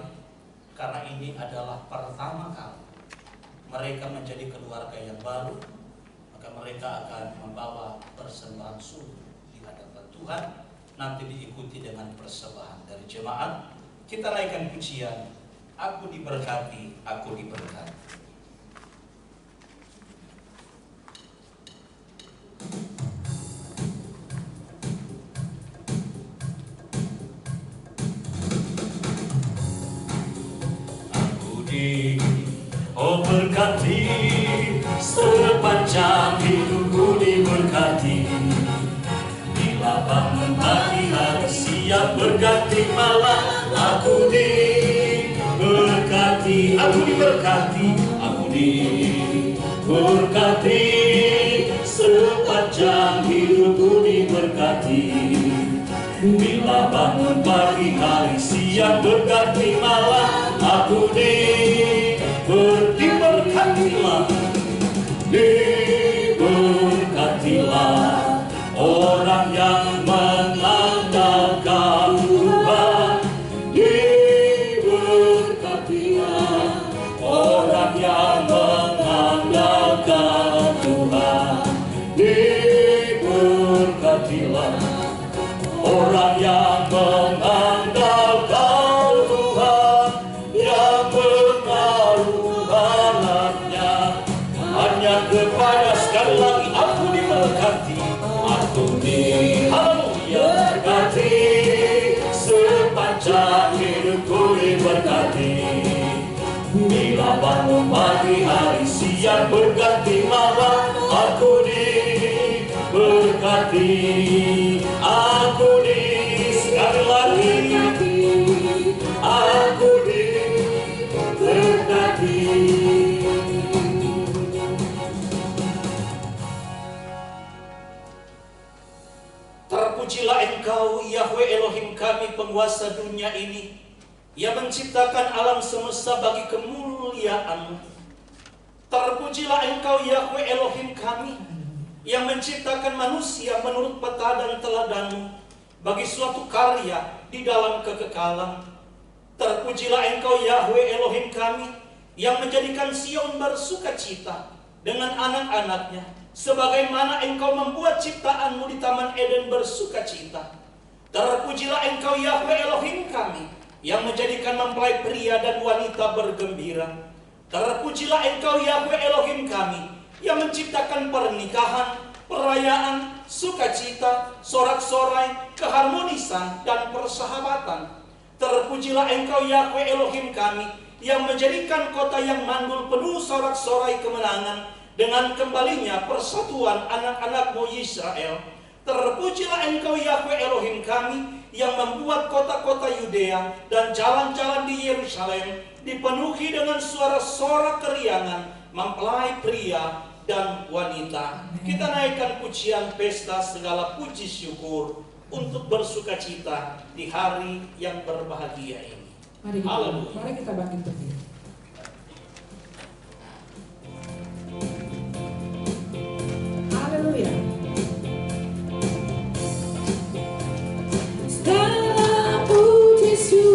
karena ini adalah pertama kali mereka menjadi keluarga yang baru, maka mereka akan membawa persembahan sungguh di hadapan Tuhan. Nanti diikuti dengan persembahan dari jemaat. Kita naikkan pujian, aku diberkati, aku diberkati. Aku diberkati, sepanjang hidupku diberkati. Bila bangun pagi hari siap berganti malam, aku diberkati, aku diberkati, aku diberkati, sepanjang hidupku diberkati. Bila bangun pagi hari siap berganti malam, aku diberkatilah, diberkatilah orang yang mengandalkan Tuhan. Diberkatilah orang yang mengandalkan Tuhan. Diberkatilah orang yang mengandalkan Tuhan, yang menaruh harapnya hanya kepada, sekali lagi, aku diberkati. Diberkati, sepanjang hidupku diberkati. Bila bangun pagi hari siang berganti malam, aku diberkati. Aku sekali lagi, aku diberkati. Terpujilah Engkau, Yahweh Elohim kami, penguasa dunia ini, yang menciptakan alam semesta bagi kemuliaan-Mu. Terpujilah Engkau, Yahweh Elohim kami, yang menciptakan manusia menurut peta dan teladan-Mu bagi suatu karya di dalam kekekalan. Terpujilah Engkau, Yahweh Elohim kami, yang menjadikan Sion bersukacita dengan anak-anaknya, sebagaimana Engkau membuat ciptaan-Mu di Taman Eden bersukacita. Terpujilah Engkau, Yahweh Elohim kami, yang menjadikan mempelai pria dan wanita bergembira. Terpujilah Engkau, Yahweh Elohim kami, yang menciptakan pernikahan, perayaan, sukacita, sorak-sorai, keharmonisan, dan persahabatan. Terpujilah Engkau, Yahweh Elohim kami, yang menjadikan kota yang mandul penuh sorak-sorai kemenangan dengan kembalinya persatuan anak-anak-Mu Israel. Terpujilah Engkau, Yahweh Elohim kami, yang membuat kota-kota Yudea dan jalan-jalan di Yerusalem dipenuhi dengan suara sorak keriangan mempelai pria dan wanita. Kita naikkan pujian pesta segala puji syukur untuk bersukacita di hari yang berbahagia ini. Mari kita bangkit berdiri. Haleluya. Segala puji syukur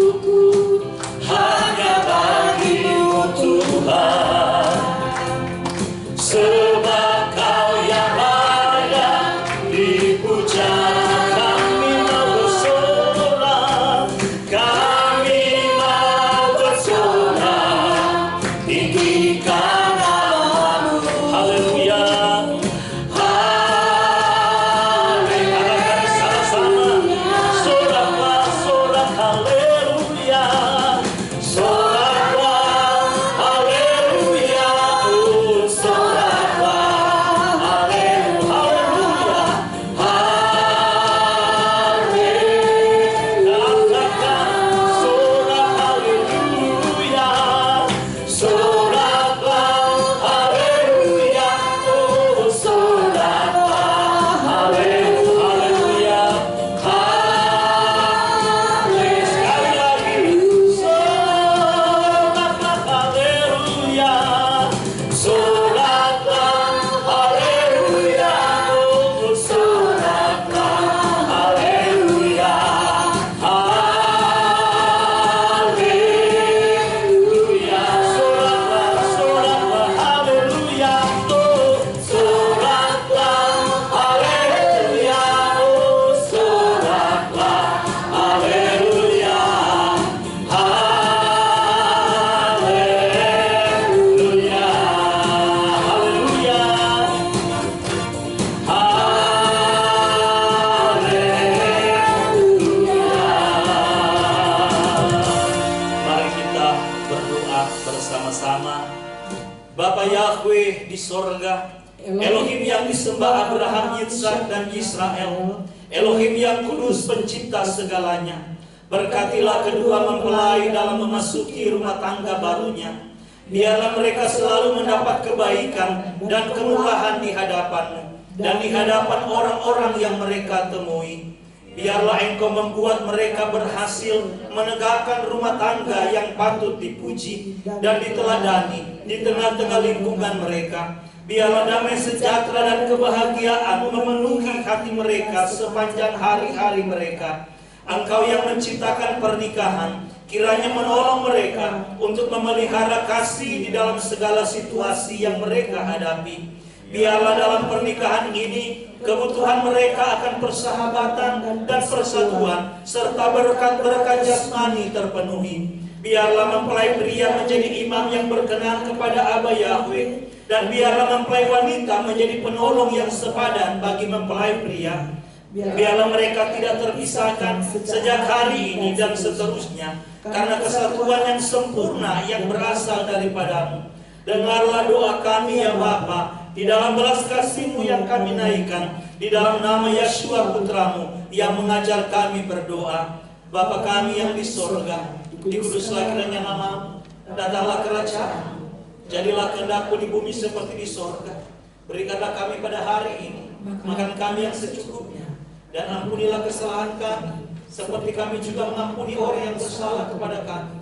Yahweh di sorga, Elohim yang disembah Abraham, Yitzhak, dan Israel, Elohim yang kudus pencipta segalanya. Berkatilah kedua mempelai dalam memasuki rumah tangga barunya. Biarlah mereka selalu mendapat kebaikan dan kemurahan di hadapan-Mu dan di hadapan orang-orang yang mereka temui. Biarlah Engkau membuat mereka berhasil menegakkan rumah tangga yang patut dipuji dan diteladani di tengah-tengah lingkungan mereka. Biarlah damai sejahtera dan kebahagiaan memenuhi hati mereka sepanjang hari-hari mereka. Engkau yang menciptakan pernikahan, kiranya menolong mereka untuk memelihara kasih di dalam segala situasi yang mereka hadapi. Biarlah dalam pernikahan ini kebutuhan mereka akan persahabatan dan persatuan serta berkat-berkat jasmani terpenuhi. Biarlah mempelai pria menjadi imam yang berkenan kepada Aba Yahweh, dan biarlah mempelai wanita menjadi penolong yang sepadan bagi mempelai pria. Biarlah mereka tidak terpisahkan sejak hari ini dan seterusnya, karena kesatuan yang sempurna yang berasal daripada-Mu. Dengarlah doa kami ya Bapa, di dalam belas kasih-Mu yang kami naikkan, di dalam nama Yeshua Putra-Mu yang mengajar kami berdoa. Bapa kami yang di sorga, dikuduslah kiranya nama-Mu, datanglah kerajaan-Mu, jadilah kehendak-Mu di bumi seperti di sorga. Berikanlah kami pada hari ini makan kami yang secukupnya, dan ampunilah kesalahan kami seperti kami juga mengampuni orang yang bersalah kepada kami.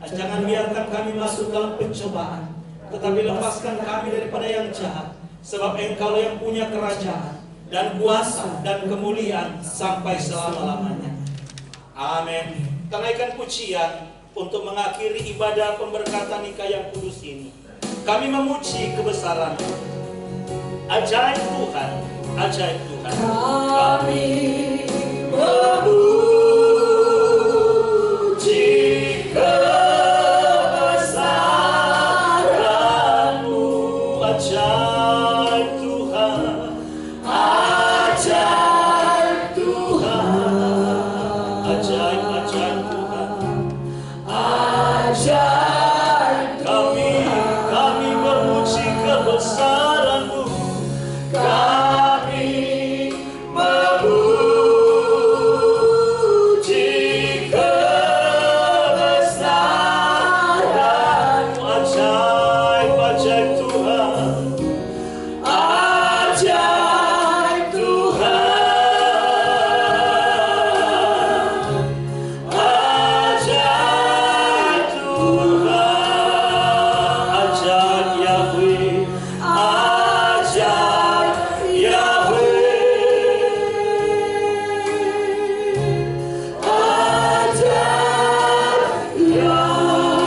Jangan biarkan kami masuk dalam pencobaan, tetapi lepaskan kami daripada yang jahat. Sebab Engkau yang punya kerajaan dan kuasa dan kemuliaan sampai selama-lamanya. Amin. Kenaikan pujian untuk mengakhiri ibadah pemberkatan nikah yang kudus ini. Kami memuji kebesaran-Mu. Ajaib Tuhan, ajaib Tuhan. Kami memuji kebesaran-Mu. Ajaib Tuhan, ajaib Tuhan, ajaib Tuhan, ajaib. Kami memuji kebesaran-Mu. Kami memuji kebesaran-Mu. Ajaib Tuhan, ajaib Tuhan, ajaib Tuhan, ajaib Yahweh, ajaib Yahweh, ajaib Yahweh.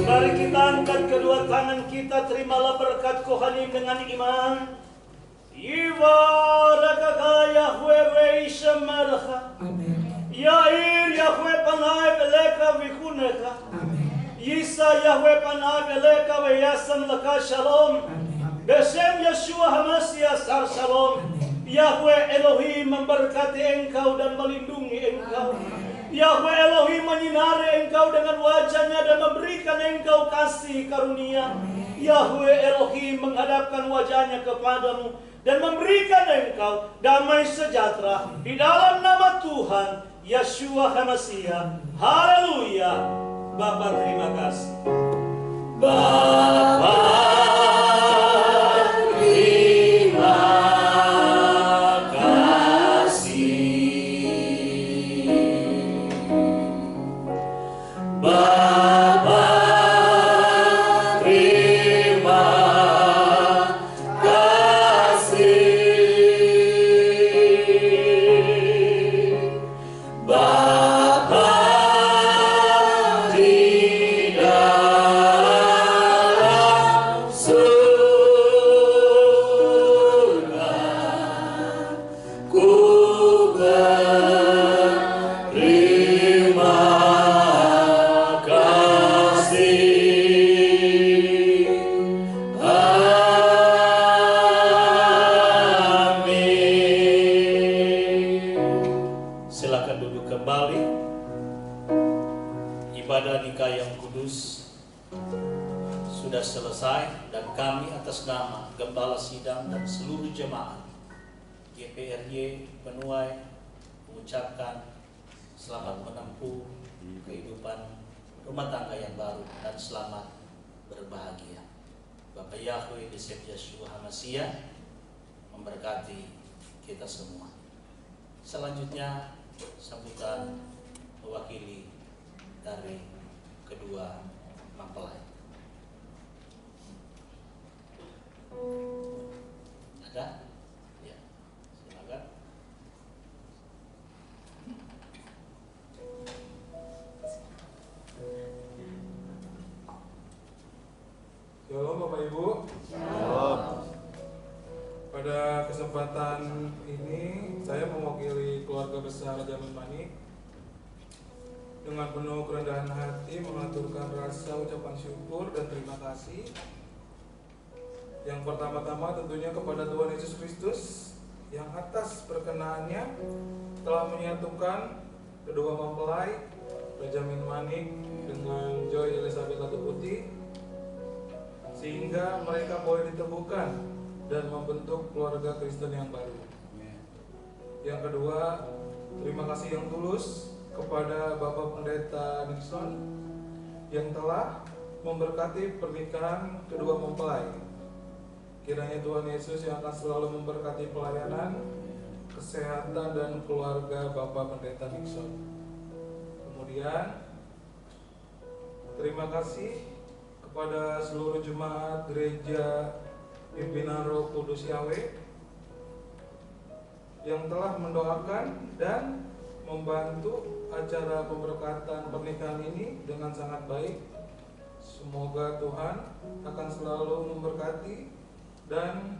Mari kita angkat kedua tangan kita, terimalah berkat Kohanim dengan iman. Yivarakaka Yahweh ve'ishem melcha, Amin. Yair Yahweh panai beleka vichunecha, Amin. Yisa Yahweh panai beleka ve'yasem leka shalom. Amin. Besem Yeshua HaMashiach sar shalom. Yahweh Elohim memberkati engkau dan melindungi engkau. Yahweh Elohim menyinari engkau dengan wajahnya dan memberikan engkau kasih karunia. Yahweh Elohim menghadapkan wajahnya kepadamu dan memberikan engkau damai sejahtera di dalam nama Tuhan Yeshua HaMashiach. Haleluya. Bapa terima kasih. Bapa terima kasih. Bapa terima kasih. Bapa di dalam surga, ku berterima kasih. Amin. Silakan duduk kembali. Ibadah nikah yang kudus sudah sudah selesai dan kami atas nama Gembala Sidang dan seluruh jemaat GPRY Menuai mengucapkan selamat menempuh kehidupan rumah tangga yang baru dan selamat berbahagia. Bapak Yahweh Yosef Yeshua HaMashiach memberkati kita semua. Selanjutnya sambutan mewakili dari kedua mempelai. Ada? Ya, silakan. Shalom Bapak Ibu. Shalom. Pada kesempatan ini saya mewakili keluarga besar Raja Manik dengan penuh kerendahan hati mengaturkan rasa ucapan syukur dan terima kasih. Yang pertama-tama tentunya kepada Tuhan Yesus Kristus yang atas perkenaannya telah menyatukan kedua mempelai Benjamin Manik dengan Joy Elizabeth Latuputi, sehingga mereka boleh ditemukan dan membentuk keluarga Kristen yang baru. Yang kedua, terima kasih yang tulus kepada Bapak Pendeta Nixon yang telah memberkati pernikahan kedua mempelai. Kiranya Tuhan Yesus yang akan selalu memberkati pelayanan, kesehatan dan keluarga Bapak Pendeta Nixon. Kemudian terima kasih kepada seluruh jemaat gereja pimpinan Roh Kudus Yahweh yang telah mendoakan dan membantu acara pemberkatan pernikahan ini dengan sangat baik. Semoga Tuhan akan selalu memberkati dan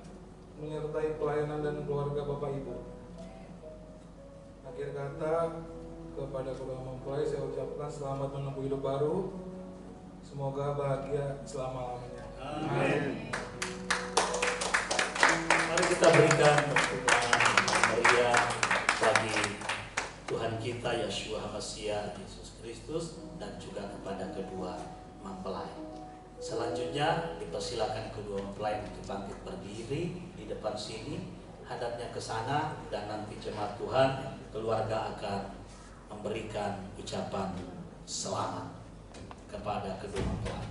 menyertai pelayanan dan keluarga Bapak Ibu. Akhir kata, kepada kedua mempelai saya ucapkan selamat menempuh hidup baru. Semoga bahagia selama-lamanya. Amin. Mari kita berikan tepuk tangan meriah bagi Tuhan kita Yeshua HaMashiach Yesus Kristus dan juga kepada kedua mempelai. Selanjutnya dipersilakan kedua mempelai untuk bangkit berdiri di depan sini, hadapnya ke sana, dan nanti jemaat Tuhan keluarga akan memberikan ucapan selamat kepada kedua mempelai.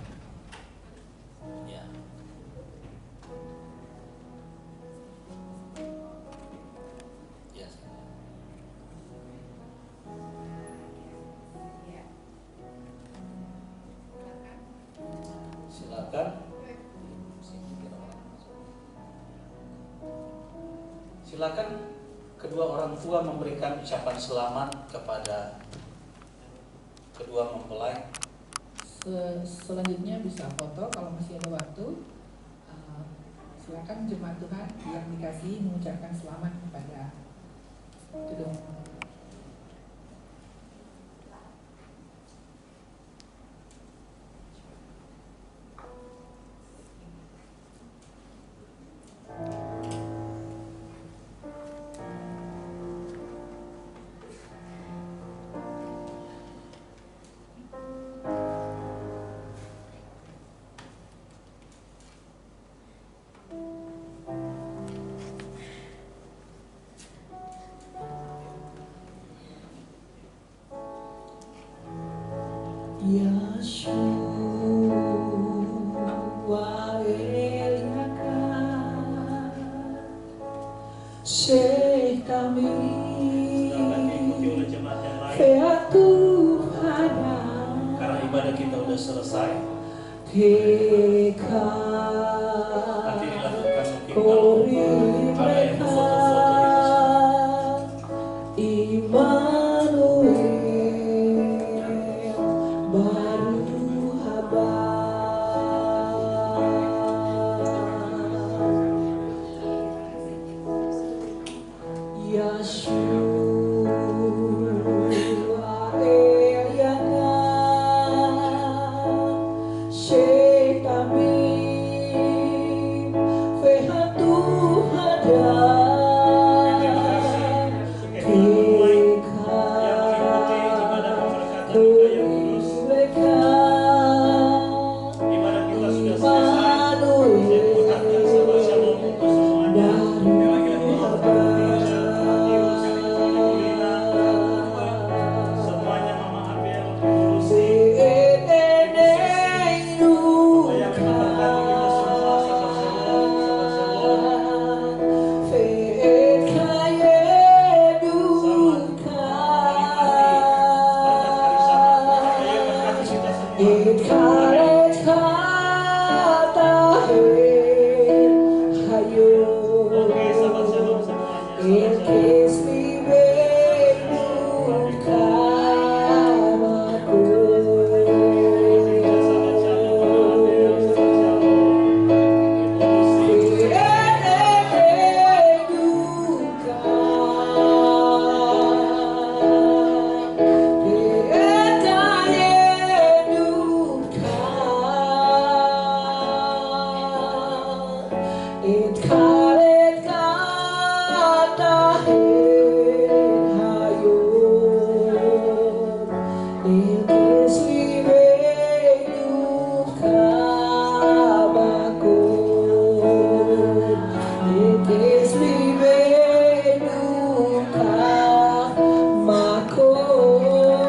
Ya. Silakan. Silakan kedua orang tua memberikan ucapan selamat kepada kedua mempelai. Selanjutnya bisa foto kalau masih ada waktu. Silakan jemaat Tuhan yang dikasihi mengucapkan selamat kepada kedua mempelai. Yeshua Eliakan Syekh kami Fea Tuhan Karena ibadah kita sudah selesai, Peka nanti